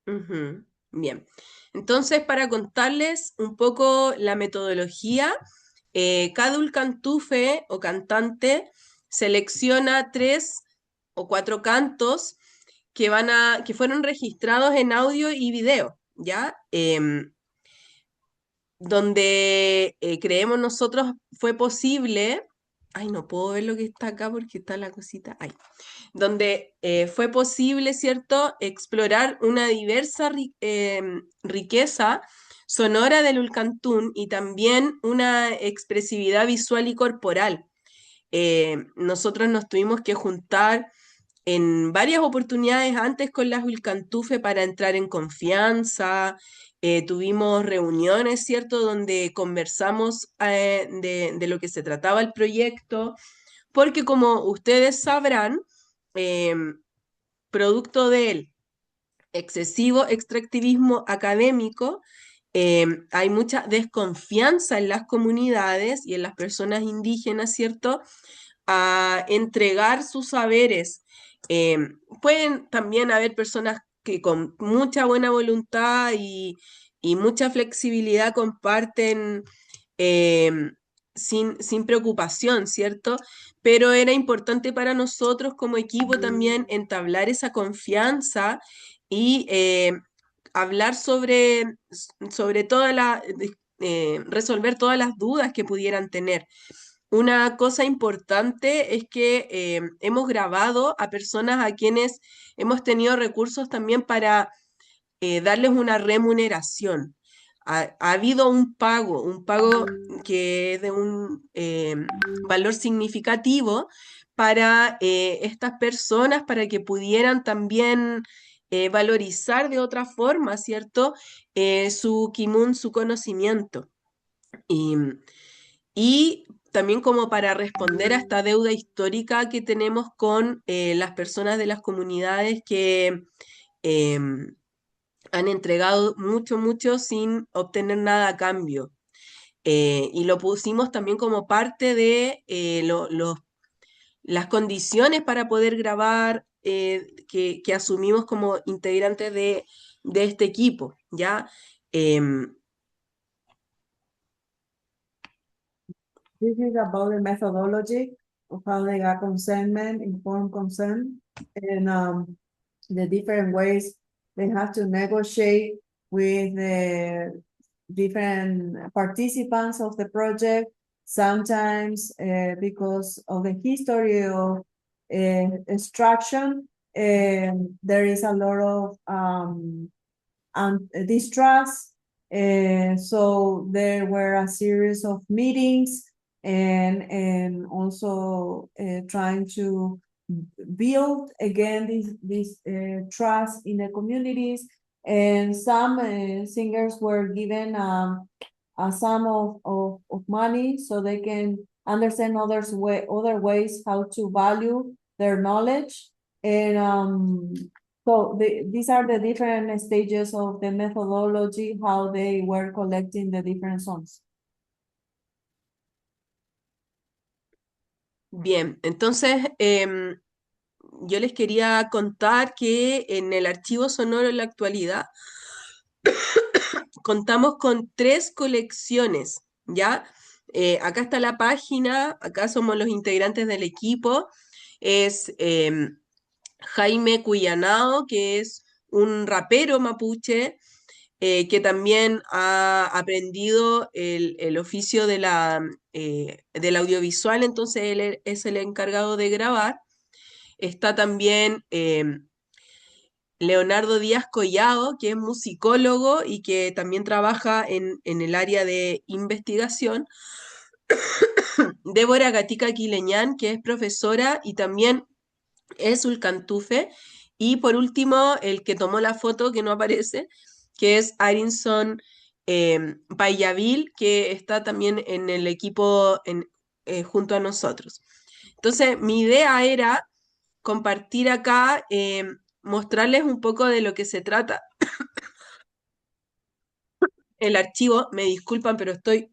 Ujú. Bien, entonces para contarles un poco la metodología, cada ulcantufe o cantante selecciona 3 o 4 cantos que fueron registrados en audio y video, ¿ya? Donde creemos nosotros fue posible Ay, no puedo ver lo que está acá porque está la cosita ahí. Donde fue posible, ¿cierto?, explorar una diversa riqueza sonora del Ulcantún y también una expresividad visual y corporal. Nosotros nos tuvimos que juntar en varias oportunidades antes con las Wilcantufe para entrar en confianza. Tuvimos reuniones, ¿cierto?, donde conversamos de lo que se trataba el proyecto, porque como ustedes sabrán, eh, producto del excesivo extractivismo académico, hay mucha desconfianza en las comunidades y en las personas indígenas, ¿cierto?, a entregar sus saberes. Eh, Pueden también haber personas que con mucha buena voluntad y mucha flexibilidad comparten eh, sin preocupación, ¿cierto? Pero era importante para nosotros como equipo también entablar esa confianza y hablar sobre resolver todas las dudas que pudieran tener. Una cosa importante es que hemos grabado a personas a quienes hemos tenido recursos también para darles una remuneración. Ha habido un pago que es de un valor significativo para estas personas, para que pudieran también valorizar de otra forma, ¿cierto? Su kimun, su conocimiento. Y, y también como para responder a esta deuda histórica que tenemos con las personas de las comunidades que han entregado mucho, mucho sin obtener nada a cambio. Y lo pusimos también como parte de las condiciones para poder grabar que asumimos como integrantes de este equipo, ¿ya? Em, This is about the methodology of how they got consentment, informed consent, and the different ways they have to negotiate with the different participants of the project. Sometimes because of the history of extraction, there is a lot of distrust. So there were a series of meetings and also trying to build again this trust in the communities. And some singers were given a sum of money so they can understand other ways how to value their knowledge. And so these are the different stages of the methodology, how they were collecting the different songs. Bien, entonces yo les quería contar que en el archivo sonoro en la actualidad contamos con 3 colecciones, ¿ya? Acá está la página, acá somos los integrantes del equipo, es Jaime Cuyanao, que es un rapero mapuche, que también ha aprendido el oficio del audiovisual, entonces él es el encargado de grabar. Está también Leonardo Díaz Collado, que es musicólogo y que también trabaja en el área de investigación. Débora Gatica Quileñán, que es profesora y también es Ulcantufe. Y por último, el que tomó la foto, que no aparece, que es Arinson Payavil, que está también en el equipo junto a nosotros. Entonces, mi idea era compartir acá, mostrarles un poco de lo que se trata el archivo. Me disculpan, pero estoy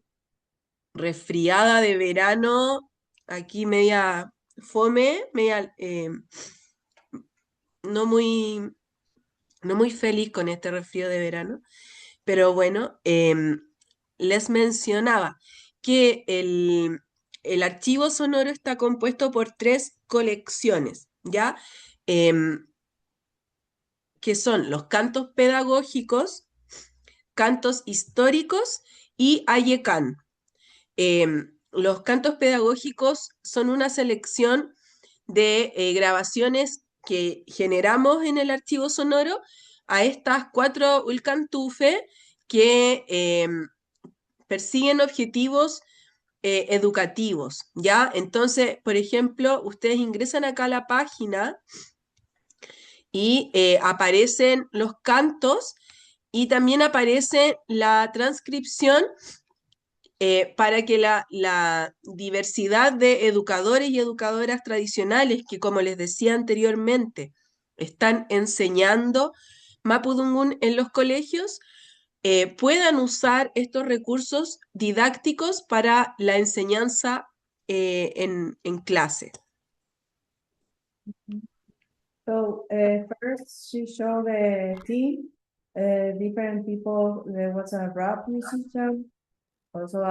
resfriada de verano, aquí media fome, media no muy, no muy feliz con este resfrío de verano. Pero bueno, les mencionaba que el archivo sonoro está compuesto por 3 colecciones, ¿ya? Que son los cantos pedagógicos, cantos históricos y Ayecán. los cantos pedagógicos son una selección de grabaciones que generamos en el archivo sonoro a estas 4 Ulcantufe que persiguen objetivos educativos, ¿ya? Entonces, por ejemplo, ustedes ingresan acá a la página y aparecen los cantos y también aparece la transcripción para que la diversidad de educadores y educadoras tradicionales que, como les decía anteriormente, están enseñando Mapudungún en los colegios, puedan usar estos recursos didácticos para la enseñanza en clase. So first she showed the team, different people. There was a rap musician, also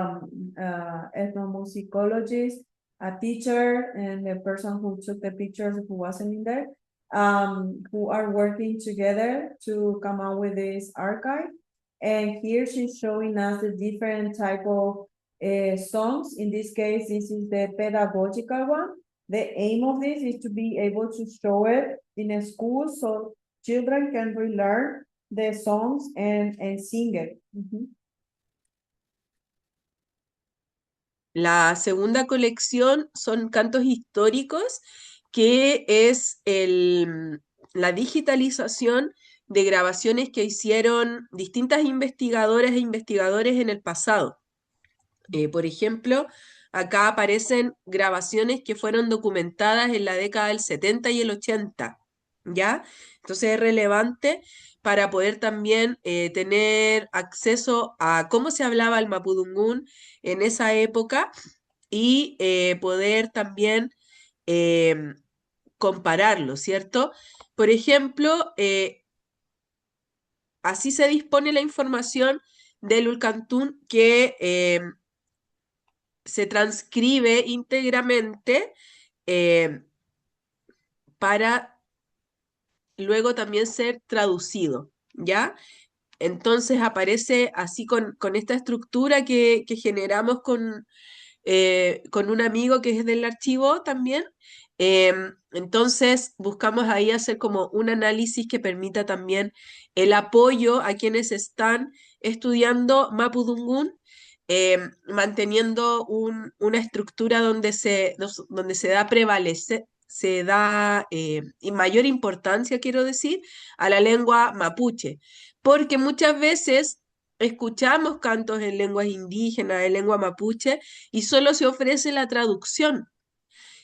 ethnomusicologist, a teacher, and the person who took the pictures who wasn't in there, who are working together to come up with this archive. And here she's showing us the different type of songs. In this case, this is the pedagogical one. The aim of this is to be able to show it in a school so children can relearn the songs and sing it. La segunda colección son cantos históricos, que es la digitalización de grabaciones que hicieron distintas investigadoras e investigadores en el pasado. Por ejemplo, acá aparecen grabaciones que fueron documentadas en la década del 70 y el 80, ¿ya? Entonces es relevante para poder también tener acceso a cómo se hablaba el mapudungún en esa época y poder también compararlo, ¿cierto? Por ejemplo, así se dispone la información del Ulcantún que se transcribe íntegramente para luego también ser traducido, ¿ya? Entonces aparece así con esta estructura que generamos con un amigo que es del archivo también. Entonces buscamos ahí hacer como un análisis que permita también el apoyo a quienes están estudiando Mapudungún, manteniendo una estructura donde se da prevalecer, se da mayor importancia, quiero decir, a la lengua mapuche, porque muchas veces escuchamos cantos en lenguas indígenas, en lengua mapuche, y solo se ofrece la traducción,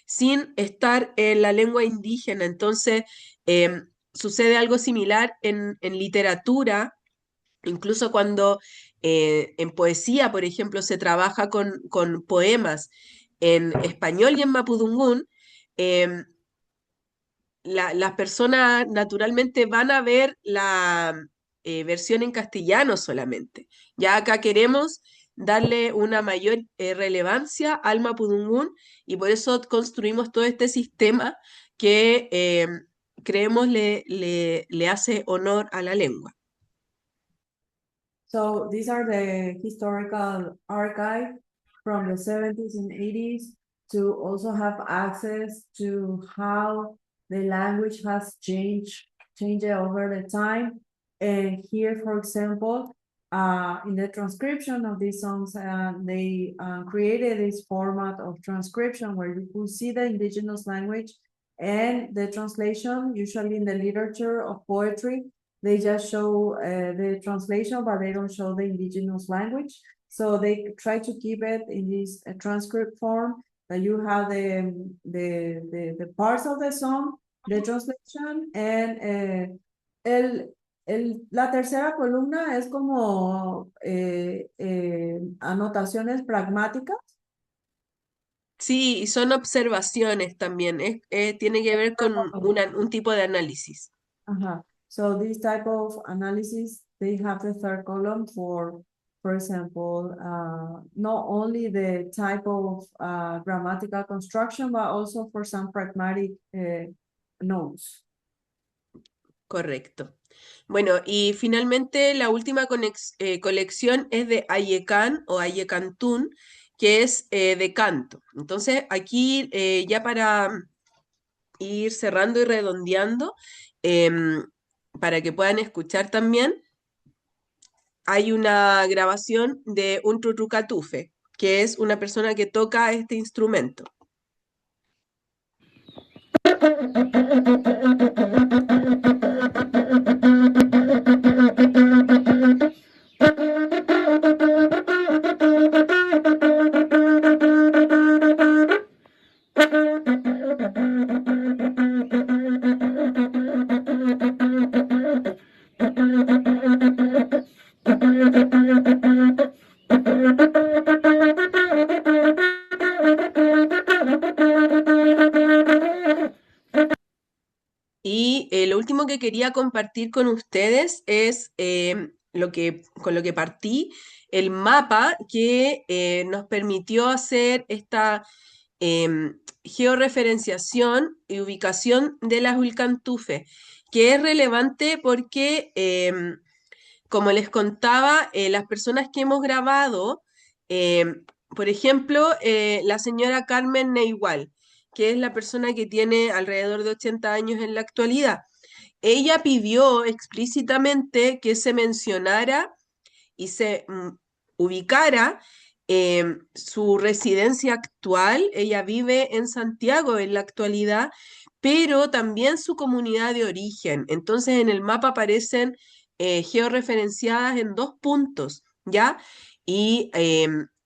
sin estar en la lengua indígena. Entonces, sucede algo similar en literatura, incluso cuando en poesía, por ejemplo, se trabaja con poemas en español y en mapudungún, las personas naturalmente van a ver la versión en castellano solamente. Ya acá queremos darle una mayor relevancia al mapudungún y por eso construimos todo este sistema que creemos le hace honor a la lengua. So these are the historical archive from the 70s and 80s to also have access to how the language has changed over the time. And here, for example, in the transcription of these songs, they created this format of transcription where you could see the indigenous language and the translation, usually in the literature of poetry. They just show the translation, but they don't show the indigenous language. So they try to keep it in this transcript form that you have the parts of the song, the translation, and la tercera columna es como anotaciones pragmáticas. Sí, y son observaciones también, tiene que ver con un tipo de análisis. So this type of analysis, they have the third column for example, not only the type of grammatical construction, but also for some pragmatic notes. Correcto. Bueno, y finalmente la última colección es de Ayecan o Ayecantún, que es de canto. Entonces, aquí ya para ir cerrando y redondeando, em, para que puedan escuchar también, hay una grabación de un trurucatufe, que es una persona que toca este instrumento. Y lo último que quería compartir con ustedes es con lo que partí, el mapa que nos permitió hacer esta georreferenciación y ubicación de las Huilcantufe, que es relevante porque, como les contaba, las personas que hemos grabado, por ejemplo, la señora Carmen Neigual, que es la persona que tiene alrededor de 80 años en la actualidad. Ella pidió explícitamente que se mencionara y se ubicara su residencia actual. Ella vive en Santiago en la actualidad, pero también su comunidad de origen. Entonces en el mapa aparecen georreferenciadas en 2 puntos, ¿ya? Y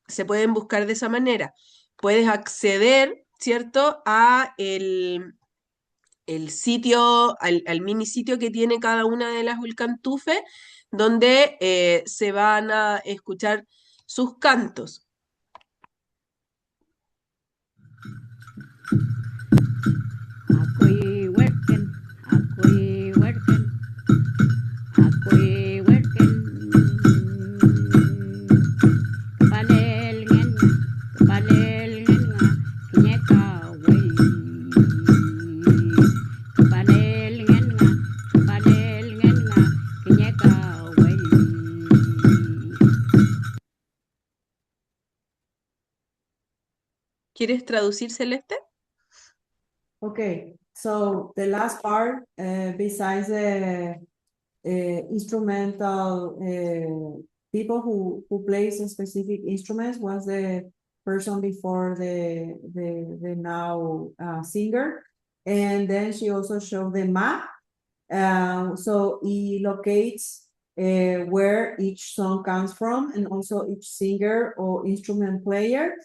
se pueden buscar de esa manera. Puedes acceder, ¿cierto?, a el sitio, al mini sitio que tiene cada una de las Huilcantufe, donde se van a escuchar sus cantos. Akui werken, akui werken, akui werken. Kapalel ngenga, kinyeka wei. Kapalel ngenga, kinyeka wei. ¿Quieres traducir, Celeste? Okay, so the last part, besides the instrumental people who plays specific instruments, was the person before the now singer, and then she also showed the map. So it locates where each song comes from, and also each singer or instrument player.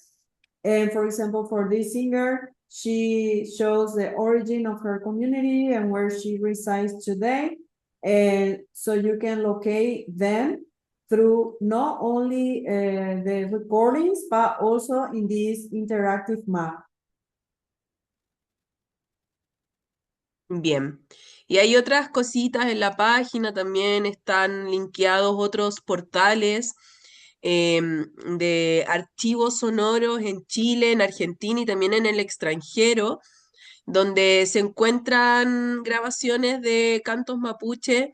And for example, for this singer, she shows the origin of her community and where she resides today. And so you can locate them through not only the recordings, but also in this interactive map. Bien. Y hay otras cositas en la página, también están linkeados otros portales de archivos sonoros en Chile, en Argentina y también en el extranjero, donde se encuentran grabaciones de cantos mapuche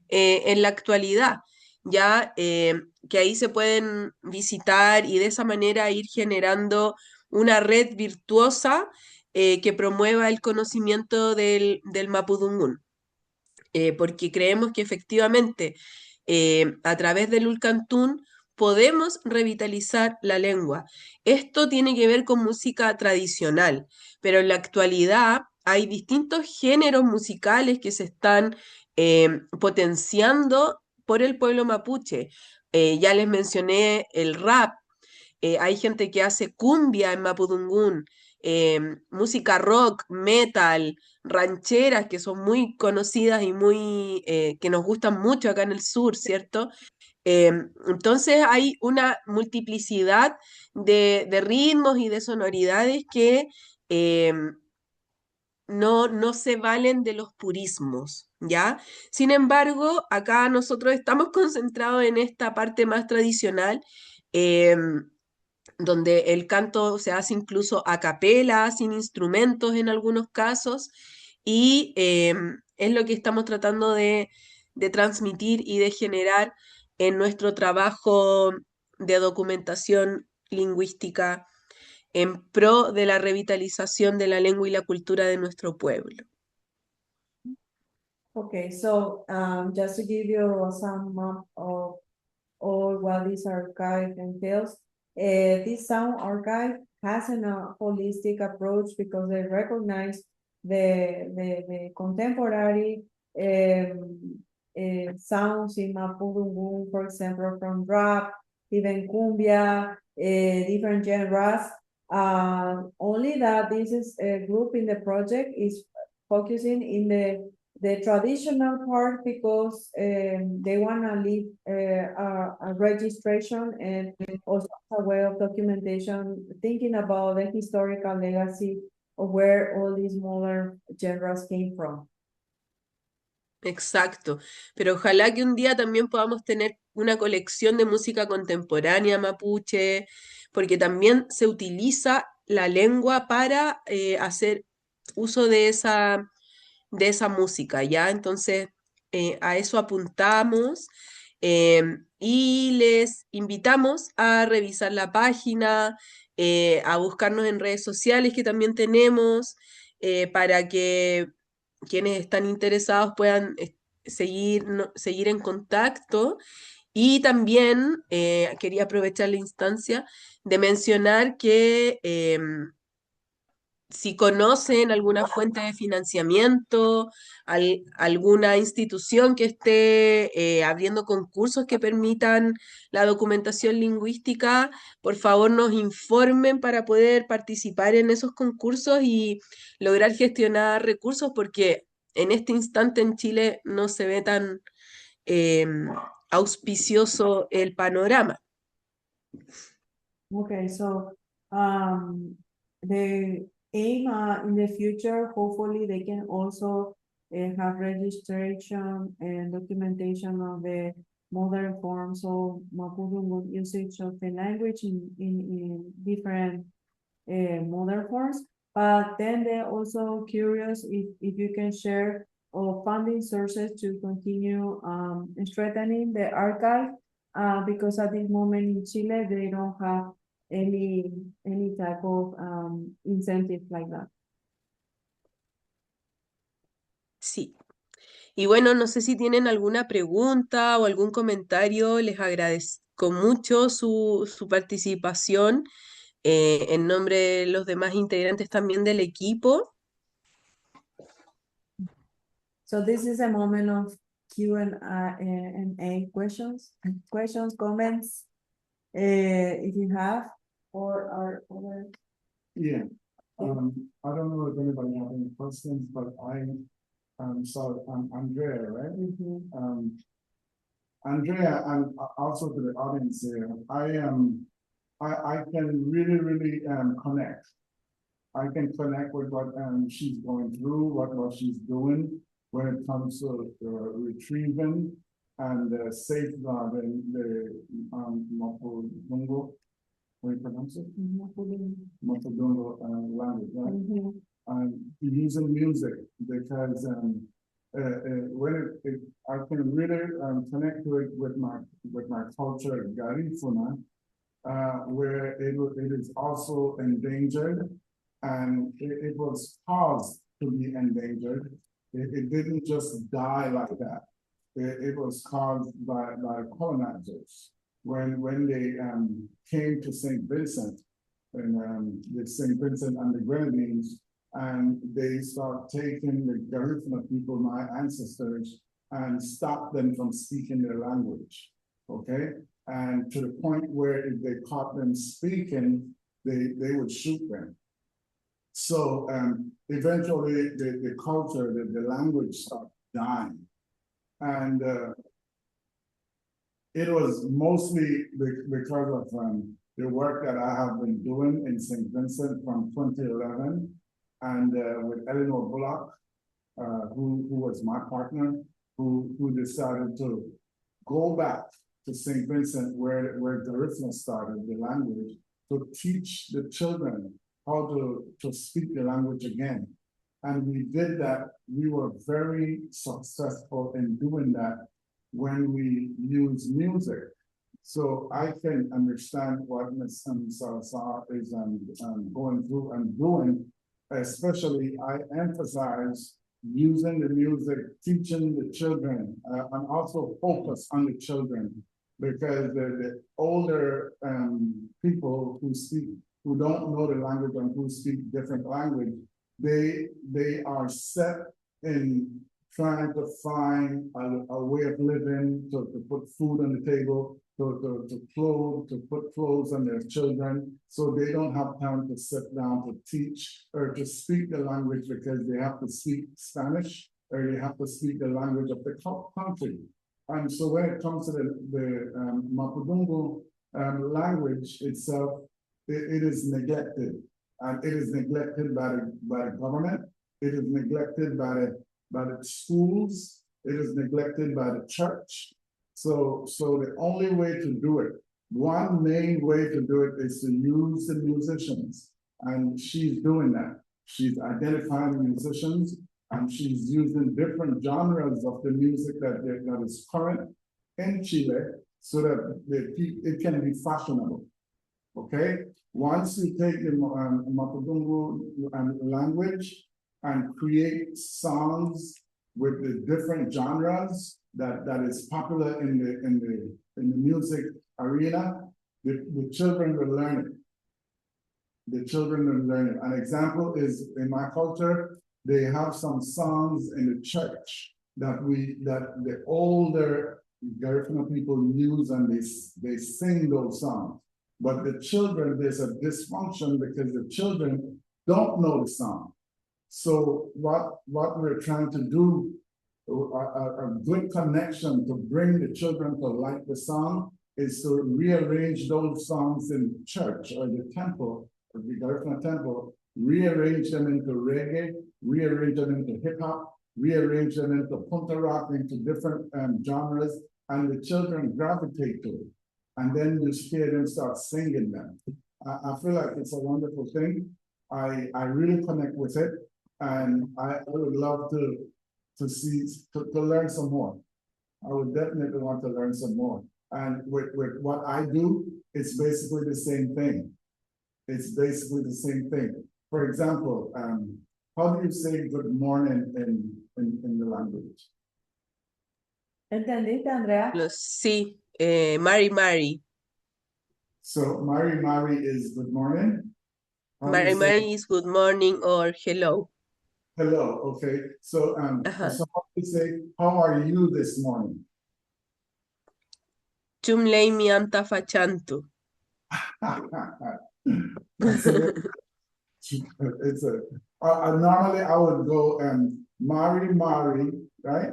en la actualidad, ya que ahí se pueden visitar y de esa manera ir generando una red virtuosa que promueva el conocimiento del mapudungún. Porque creemos que efectivamente a través del Ulcantún podemos revitalizar la lengua. Esto tiene que ver con música tradicional, pero en la actualidad hay distintos géneros musicales que se están potenciando por el pueblo mapuche. Ya les mencioné el rap, hay gente que hace cumbia en Mapudungún, música rock, metal, rancheras que son muy conocidas y muy que nos gustan mucho acá en el sur, ¿cierto? Entonces hay una multiplicidad de ritmos y de sonoridades que no se valen de los purismos, ¿ya? Sin embargo, acá nosotros estamos concentrados en esta parte más tradicional, donde el canto se hace incluso a capela, sin instrumentos en algunos casos, y es lo que estamos tratando de transmitir y de generar en nuestro trabajo de documentación lingüística en pro de la revitalización de la lengua y la cultura de nuestro pueblo. Okay, so just to give you some map of all what this archive entails, this sound archive has a holistic approach because they recognize the contemporary sounds in Mapudungun, for example, from rap, even cumbia, different genres. Only that this is a group in the project is focusing in the traditional part because they want to leave a registration and also a way of documentation, thinking about the historical legacy of where all these modern genres came from. Exacto, pero ojalá que un día también podamos tener una colección de música contemporánea mapuche, porque también se utiliza la lengua para hacer uso de esa música, ¿ya? Entonces, a eso apuntamos y les invitamos a revisar la página, a buscarnos en redes sociales que también tenemos, para que quienes están interesados puedan seguir en contacto. Y también quería aprovechar la instancia de mencionar que si conocen alguna fuente de financiamiento, alguna institución que esté abriendo concursos que permitan la documentación lingüística, por favor nos informen para poder participar en esos concursos y lograr gestionar recursos, porque en este instante en Chile no se ve tan auspicioso el panorama. Okay, so the aim in the future, hopefully they can also have registration and documentation of the modern forms of Mapudungun usage of the language in different modern forms. But then they're also curious if you can share funding sources to continue strengthening the archive, because at this moment in Chile, they don't have any type of incentive like that. Sí. Y bueno, no sé si tienen alguna pregunta o algún comentario, les agradezco mucho su participación en nombre de los demás integrantes también del equipo. So this is a moment of Q&A questions, comments, if you have, or are other. Yeah, I don't know if anybody have any questions, but saw Andrea, right? Andrea, and also to the audience here, I can really connect. I can connect with what she's going through, what she's doing when it comes to retrieving and safeguarding the Mapudungun. How do you pronounce it? Mapudungun language, right? And using music, because when I can really connect to it with my culture, Garifuna, where it is also endangered, and it was caused to be endangered. It didn't just die like that. It was caused by colonizers when they came to St. Vincent, and the St. Vincent and the Grenadines, and they start taking the Garifuna people, my ancestors, and stop them from speaking their language, okay? And to the point where if they caught them speaking, they would shoot them. So eventually the culture, the language started dying. And it was mostly because of the work that I have been doing in St. Vincent from 2011, and with Eleanor Bullock, who was my partner, who decided to go back to St. Vincent, where Garifuna started, the language, to teach the children how to speak the language again. And we did that. We were very successful in doing that when we used music So I can understand what Ms. Salazar is going through and doing. Especially, I emphasize using the music, teaching the children, and also focus on the children. Because the older people who don't know the language and who speak different language, they are set in trying to find a way of living, to put food on the table, to put clothes on their children, so they don't have time to sit down to teach or to speak the language, because they have to speak Spanish or they have to speak the language of the country. And so when it comes to the Mapudungun language itself, it is neglected, and it is neglected by the government. It is neglected by the schools. It is neglected by the church. So the only way to do it, one main way to do it, is to use the musicians, and she's doing that. She's identifying musicians, and she's using different genres of the music that is current in Chile, so that it can be fashionable. Okay, once you take the Mapudungun language and create songs with the different genres that is popular in the music arena, the children will learn it. The children will learn it. An example is, in my culture, they have some songs in the church that the older Garifuna people use, and they sing those songs. But the children, there's a dysfunction because the children don't know the song. So what we're trying to do, a good connection to bring the children to like the song, is to rearrange those songs in church or the temple, or the Garifuna temple, rearrange them into reggae, rearrange them into hip hop, rearrange them into punta rock, into different genres, and the children gravitate to it. And then you hear them start singing them. I feel like it's a wonderful thing. I really connect with it, and I would love to learn some more. I would definitely want to learn some more. And with what I do, it's basically the same thing. It's basically the same thing. For example, how do you say good morning in the language? ¿Entendiste, Andrea? Sí, Mari. So Mari is good morning. How do you say- Mari is good morning or hello. Hello, okay. So so how do you say, how are you this morning? Chumlei mi amta fachantu. It's normally I would go Mari, right?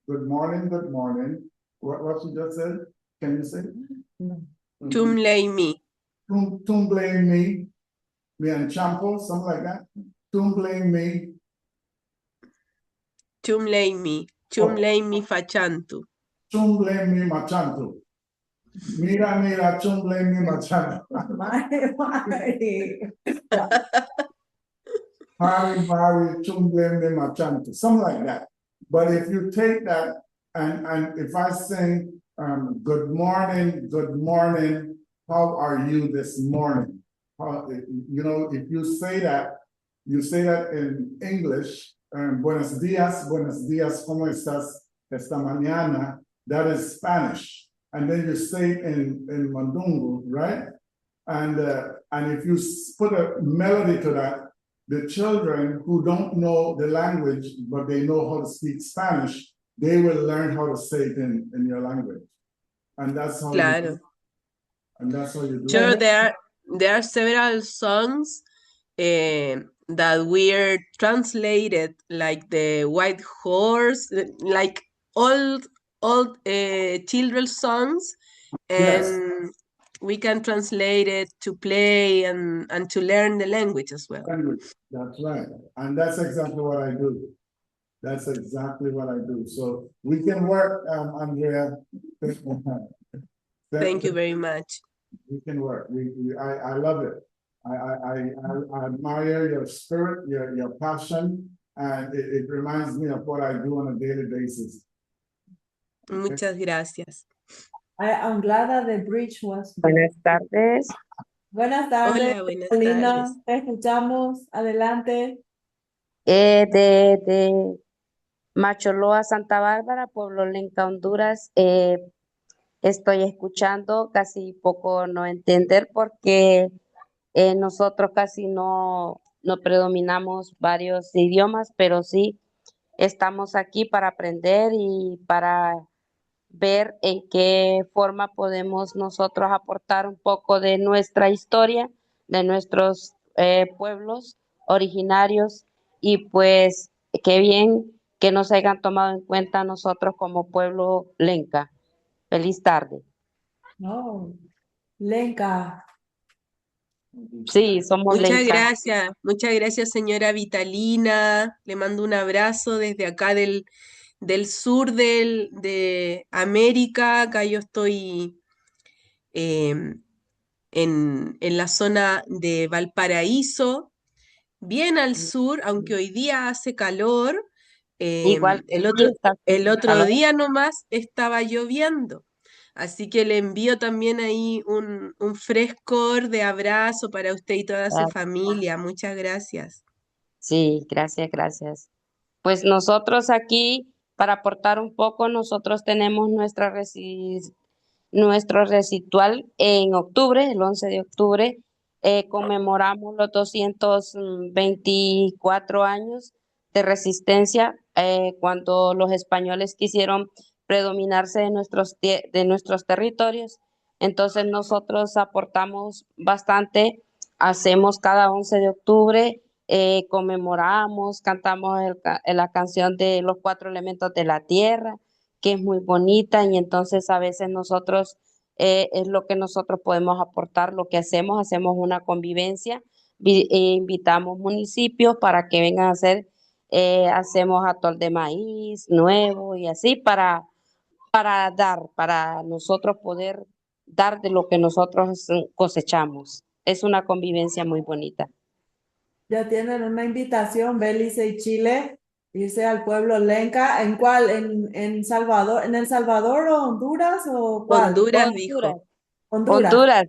Good morning. What you just said? Can you say? Chumlei mi. Tumblame me and champo, something like that. Tumblame me. Chumlei mi fachantu. Tumblame me machanto. Mira, tumblame me machanto. Mari, tumblame me machanto. Something like that. But if you take that and if I sing good morning, how are you this morning? If you say that in English, buenos días, ¿cómo estás esta mañana? That is Spanish. And then you say it in Mandungu, right? And if you put a melody to that, the children who don't know the language, but they know how to speak Spanish, they will learn how to say it in your language. And that's how Claro. you do Sure, it. there are several songs that were translated, like the White Horse, like old children's songs, and Yes. we can translate it to play and to learn the language as well. That's right. And that's exactly what I do. So we can work, Andrea. Thank you very much. We can work. I love it. I admire your spirit, your passion, and it reminds me of what I do on a daily basis. Muchas gracias. I'm glad that the bridge was good. Buenas tardes. Buenas tardes, Hola, buenas Lina, tardes. te escuchamos, adelante. De Macholoa, Santa Bárbara, Pueblo Lenca, Honduras. Estoy escuchando, casi poco no entender porque nosotros casi no predominamos varios idiomas, pero sí estamos aquí para aprender y para ver en qué forma podemos nosotros aportar un poco de nuestra historia, de nuestros pueblos originarios y pues qué bien que nos hayan tomado en cuenta a nosotros como pueblo lenca. Feliz tarde. No, Lenca, Sí, somos lenca. Muchas gracias, señora Vitalina. Le mando un abrazo desde acá del sur de América. Acá yo estoy em, en la zona de Valparaíso, bien al sur, aunque hoy día hace calor. Igual que aquí está El haciendo otro calor. día nomás estaba lloviendo. Así que le envío también ahí un frescor de abrazo para usted y toda su Ah, familia. Muchas gracias. sí, gracias, gracias. Pues nosotros aquí, para aportar un poco, nosotros tenemos nuestro recital en octubre, el 11 de octubre, conmemoramos los 224 años de resistencia cuando los españoles quisieron predominarse de nuestros territorios. Entonces nosotros aportamos bastante, hacemos cada 11 de octubre, conmemoramos, cantamos la canción de los cuatro elementos de la tierra, que es muy bonita y entonces a veces nosotros es lo que nosotros podemos aportar, lo que hacemos una convivencia, invitamos municipios para que vengan a hacer, hacemos atol de maíz nuevo y así para nosotros poder dar de lo que nosotros cosechamos. Es una convivencia muy bonita. ya tienen una invitación, Belice y Chile, irse al pueblo Lenca. ¿En cuál? ¿En Salvador? ¿En El Salvador o Honduras o cuál? Honduras Honduras, dijo. Honduras. Honduras.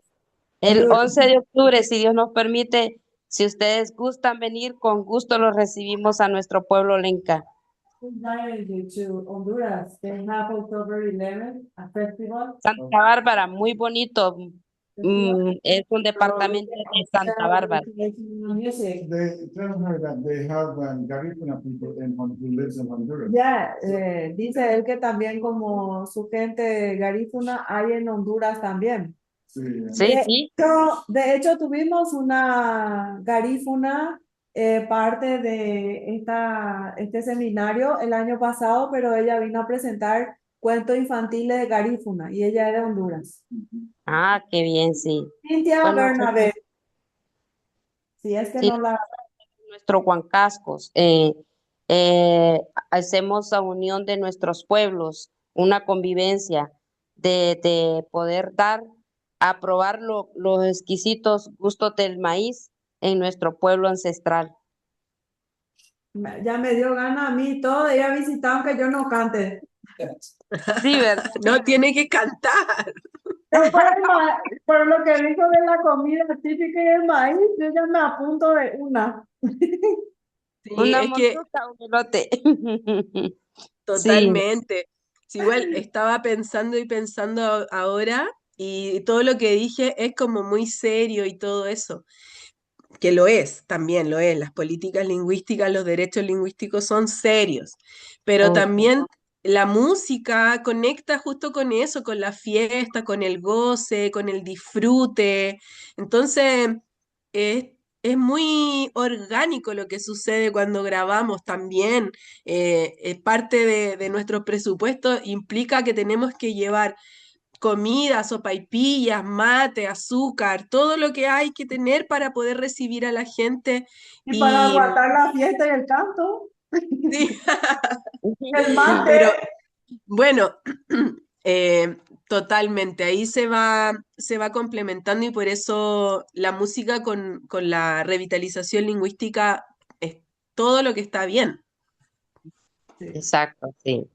El Honduras. 11 de octubre, si Dios nos permite, si ustedes gustan venir, con gusto los recibimos a nuestro pueblo lenca. Invited you to Honduras. They have October 11, a festival. Santa Bárbara, muy bonito. Es un departamento de Santa Bárbara. Music. They tell her that they have Garifuna people who lives in Honduras. Ya, dice él que también como su gente garífuna hay en Honduras también. Sí, Sí, sí. De hecho, tuvimos una garífuna parte de este seminario el año pasado, pero ella vino a presentar cuentos infantiles de garífuna y ella es de Honduras. Ah, qué bien, sí. Cintia Pues Bernabé, si es que sí, no la... nuestro Huancascos. Hacemos la unión de nuestros pueblos, una convivencia de poder probar los exquisitos gustos del maíz en nuestro pueblo ancestral. Ya me dio gana a mí todo de ir a visitar aunque yo no cante. Sí, ¿verdad? No tiene que cantar. Pero por lo que dijo de la comida típica y el maíz, yo ya me apunto de una. Sí, Una es que montuta, un elote. Sí, totalmente. Sí, igual estaba pensando y pensando ahora y todo lo que dije es como muy serio y todo eso, que lo es, también lo es. Las políticas lingüísticas, los derechos lingüísticos son serios, pero ok. también la música conecta justo con eso, con la fiesta, con el goce, con el disfrute. Entonces, es, es muy orgánico lo que sucede cuando grabamos también. Parte de nuestro presupuesto implica que tenemos que llevar comida, sopaipillas, mate, azúcar, todo lo que hay que tener para poder recibir a la gente. Y para Y aguantar la fiesta y el canto, sí, el mate. pero bueno, totalmente, ahí se va complementando y por eso la música con la revitalización lingüística es todo lo que está bien. Sí. Exacto, sí.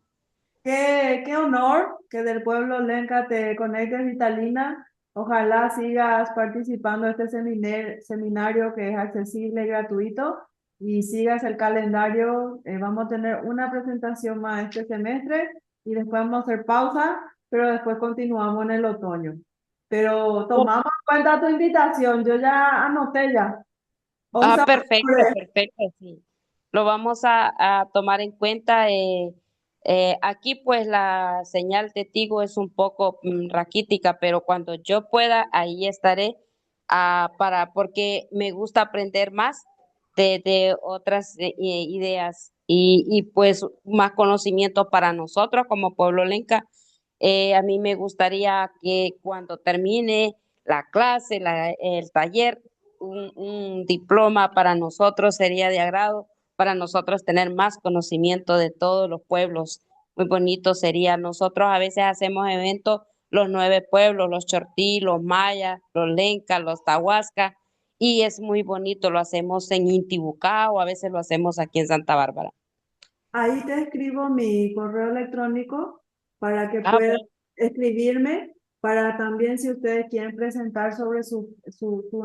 Qué honor que del pueblo Lenca te conectes, Vitalina. Ojalá sigas participando en este seminario que es accesible y gratuito y sigas el calendario. Vamos a tener una presentación más este semestre y después vamos a hacer pausa, pero después continuamos en el otoño. Pero tomamos en cuenta tu invitación, yo ya anoté ya. 11 Ah, de perfecto, octubre. perfecto, sí. Lo vamos a tomar en cuenta. Aquí pues la señal de Tigo es un poco raquítica, pero cuando yo pueda, ahí estaré porque me gusta aprender más de otras ideas y pues más conocimiento para nosotros como pueblo lenca. A mí me gustaría que cuando termine la clase, el taller, un diploma para nosotros sería de agrado, para nosotros tener más conocimiento de todos los pueblos. Muy bonito sería. Nosotros a veces hacemos eventos, los 9 pueblos, los Chortí, los Mayas, los Lencas, los Tahuasca, y es muy bonito. Lo hacemos en Intibucá o a veces lo hacemos aquí en Santa Bárbara. Ahí te escribo mi correo electrónico para que Ah, puedas bueno. escribirme, para también si ustedes quieren presentar sobre su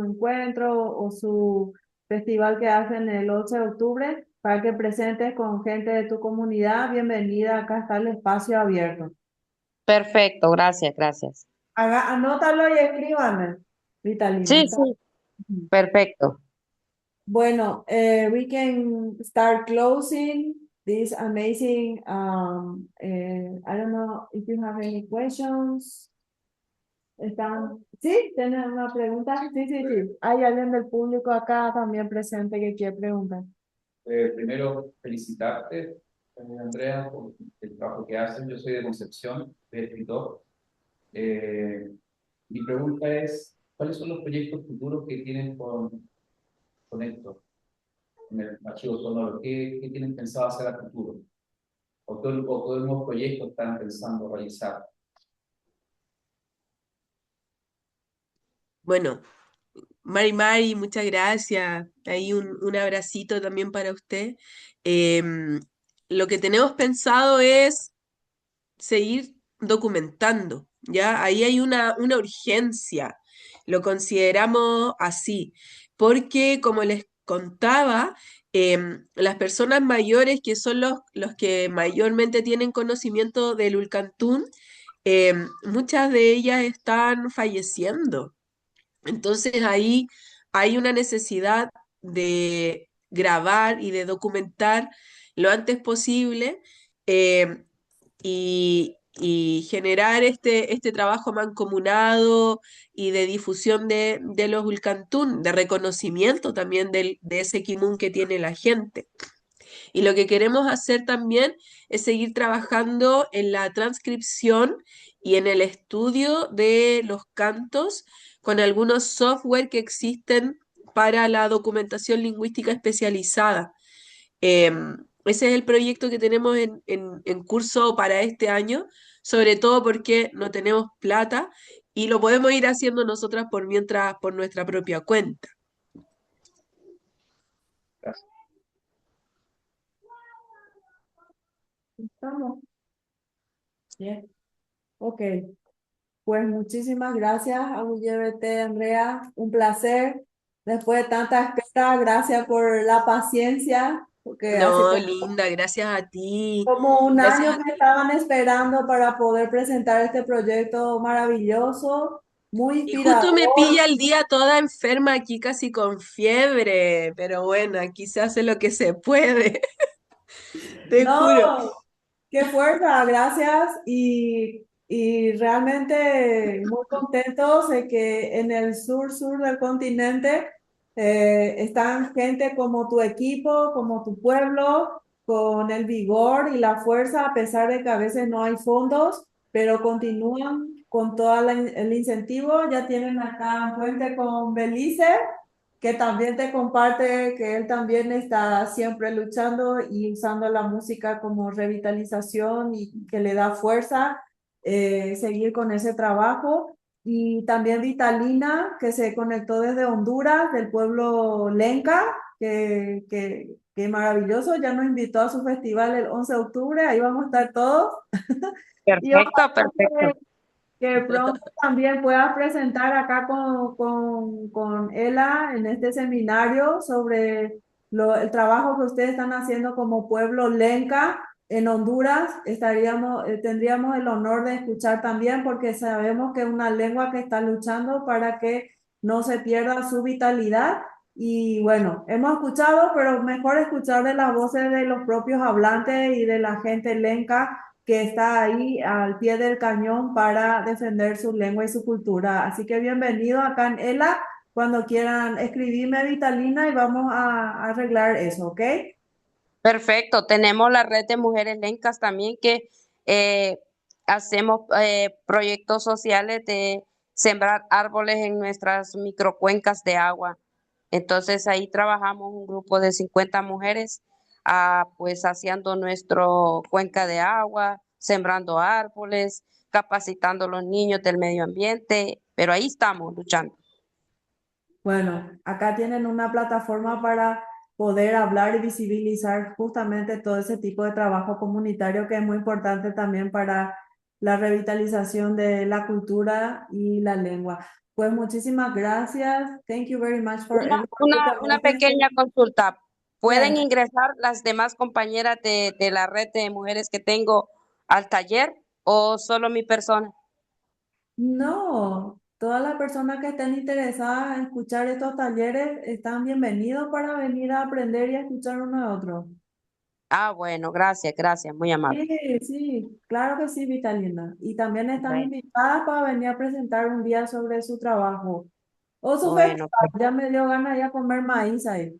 encuentro o su festival que hacen el 11 de octubre, para que presentes con gente de tu comunidad. Bienvenida, acá está el espacio abierto. Perfecto, gracias, gracias. Anótalo y escríbanme, Vitalina. Sí, sí, perfecto. Bueno, we can start closing this amazing. I don't know if you have any questions. ¿Sí? ¿Tienen una pregunta? Sí, sí, sí. Hay alguien del público acá también presente que quiere preguntar. Primero, felicitarte, Andrea, por el trabajo que hacen. Yo soy de Concepción, soy escritor. Mi pregunta es, ¿cuáles son los proyectos futuros que tienen con esto, con el archivo sonoro? ¿Qué tienen pensado hacer a futuro? ¿O qué nuevos proyectos están pensando realizar? Bueno, Mari, muchas gracias. Ahí un abracito también para usted. Em, lo que tenemos pensado es seguir documentando, ¿ya? Ahí hay una urgencia, lo consideramos así, porque como les contaba, las personas mayores, que son los que mayormente tienen conocimiento del Ulcantún, muchas de ellas están falleciendo. Entonces ahí hay una necesidad de grabar y de documentar lo antes posible, eh, y generar este trabajo mancomunado y de difusión de los Ulcantún, de reconocimiento también de ese kimun que tiene la gente. Y lo que queremos hacer también es seguir trabajando en la transcripción y en el estudio de los cantos con algunos software que existen para la documentación lingüística especializada. Ese es el proyecto que tenemos en curso para este año, sobre todo porque no tenemos plata y lo podemos ir haciendo nosotras por mientras por nuestra propia cuenta. Gracias. ¿Estamos? Bien. Ok. Pues muchísimas gracias a UYBT, Andrea. Un placer. Después de tanta espera, gracias por la paciencia, porque hace No, linda, gracias a ti. como un Gracias año a que estaban esperando para poder presentar este proyecto maravilloso, muy Y justo me inspirador. pilla el día toda enferma aquí, casi con fiebre, pero bueno, aquí se hace lo que se puede, te juro. No, qué fuerza, gracias. Y realmente muy contentos de que en el sur del continente están gente como tu equipo, como tu pueblo, con el vigor y la fuerza, a pesar de que a veces no hay fondos, pero continúan con todo el incentivo. Ya tienen acá un puente con Belice, que también te comparte que él también está siempre luchando y usando la música como revitalización y que le da fuerza seguir con ese trabajo. Y también Vitalina, que se conectó desde Honduras, del pueblo Lenca, que qué maravilloso, ya nos invitó a su festival el 11 de octubre, ahí vamos a estar todos. Y Perfecto, ojalá perfecto. que pronto también puedas presentar acá con Ela en este seminario sobre el trabajo que ustedes están haciendo como pueblo lenca en Honduras. Tendríamos el honor de escuchar también porque sabemos que es una lengua que está luchando para que no se pierda su vitalidad. Y bueno, hemos escuchado, pero mejor escuchar de las voces de los propios hablantes y de la gente lenca que está ahí al pie del cañón para defender su lengua y su cultura. Así que bienvenido acá en ELA. Cuando quieran escribirme, Vitalina, y vamos a arreglar eso, ¿ok? Perfecto. Tenemos la red de mujeres lencas también que eh, hacemos proyectos sociales de sembrar árboles en nuestras microcuencas de agua. Entonces ahí trabajamos un grupo de 50 mujeres, pues haciendo nuestro cuenca de agua, sembrando árboles, capacitando a los niños del medio ambiente, pero ahí estamos luchando. Bueno, acá tienen una plataforma para poder hablar y visibilizar justamente todo ese tipo de trabajo comunitario que es muy importante también para la revitalización de la cultura y la lengua. Pues muchísimas gracias. Thank you very much for Una pequeña consulta. ¿Pueden Yes. ingresar las demás compañeras de la red de mujeres que tengo al taller o solo mi persona? No, todas las personas que estén interesadas en escuchar estos talleres están bienvenidos para venir a aprender y a escuchar uno de otro. Ah, bueno, gracias, gracias, muy amable. Sí, sí, claro que sí, Vitalina. Y también están Bueno, invitadas para venir a presentar un día sobre su trabajo o su bueno, festival. pues, Ya me dio ganas de comer maíz ahí.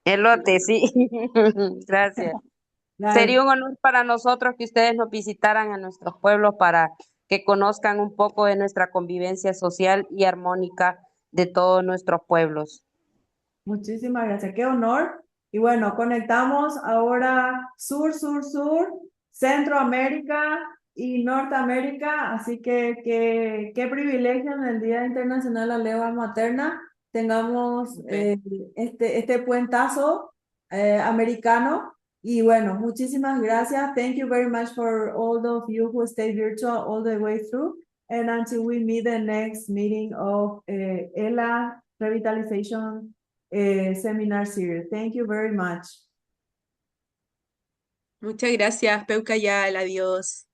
elote, sí. Gracias. Dale. Sería un honor para nosotros que ustedes nos visitaran a nuestros pueblos para que conozcan un poco de nuestra convivencia social y armónica de todos nuestros pueblos. Muchísimas gracias, qué honor. Y bueno, conectamos ahora sur, Centroamérica y Norteamérica, así que qué privilegio en el Día Internacional de la Lengua Materna tengamos este puentazo americano. Y bueno, muchísimas gracias. Thank you very much for all of you who stay virtual all the way through. And until we meet the next meeting of ELA Revitalization seminar series. Thank you very much. Muchas gracias, Peucayal, adiós.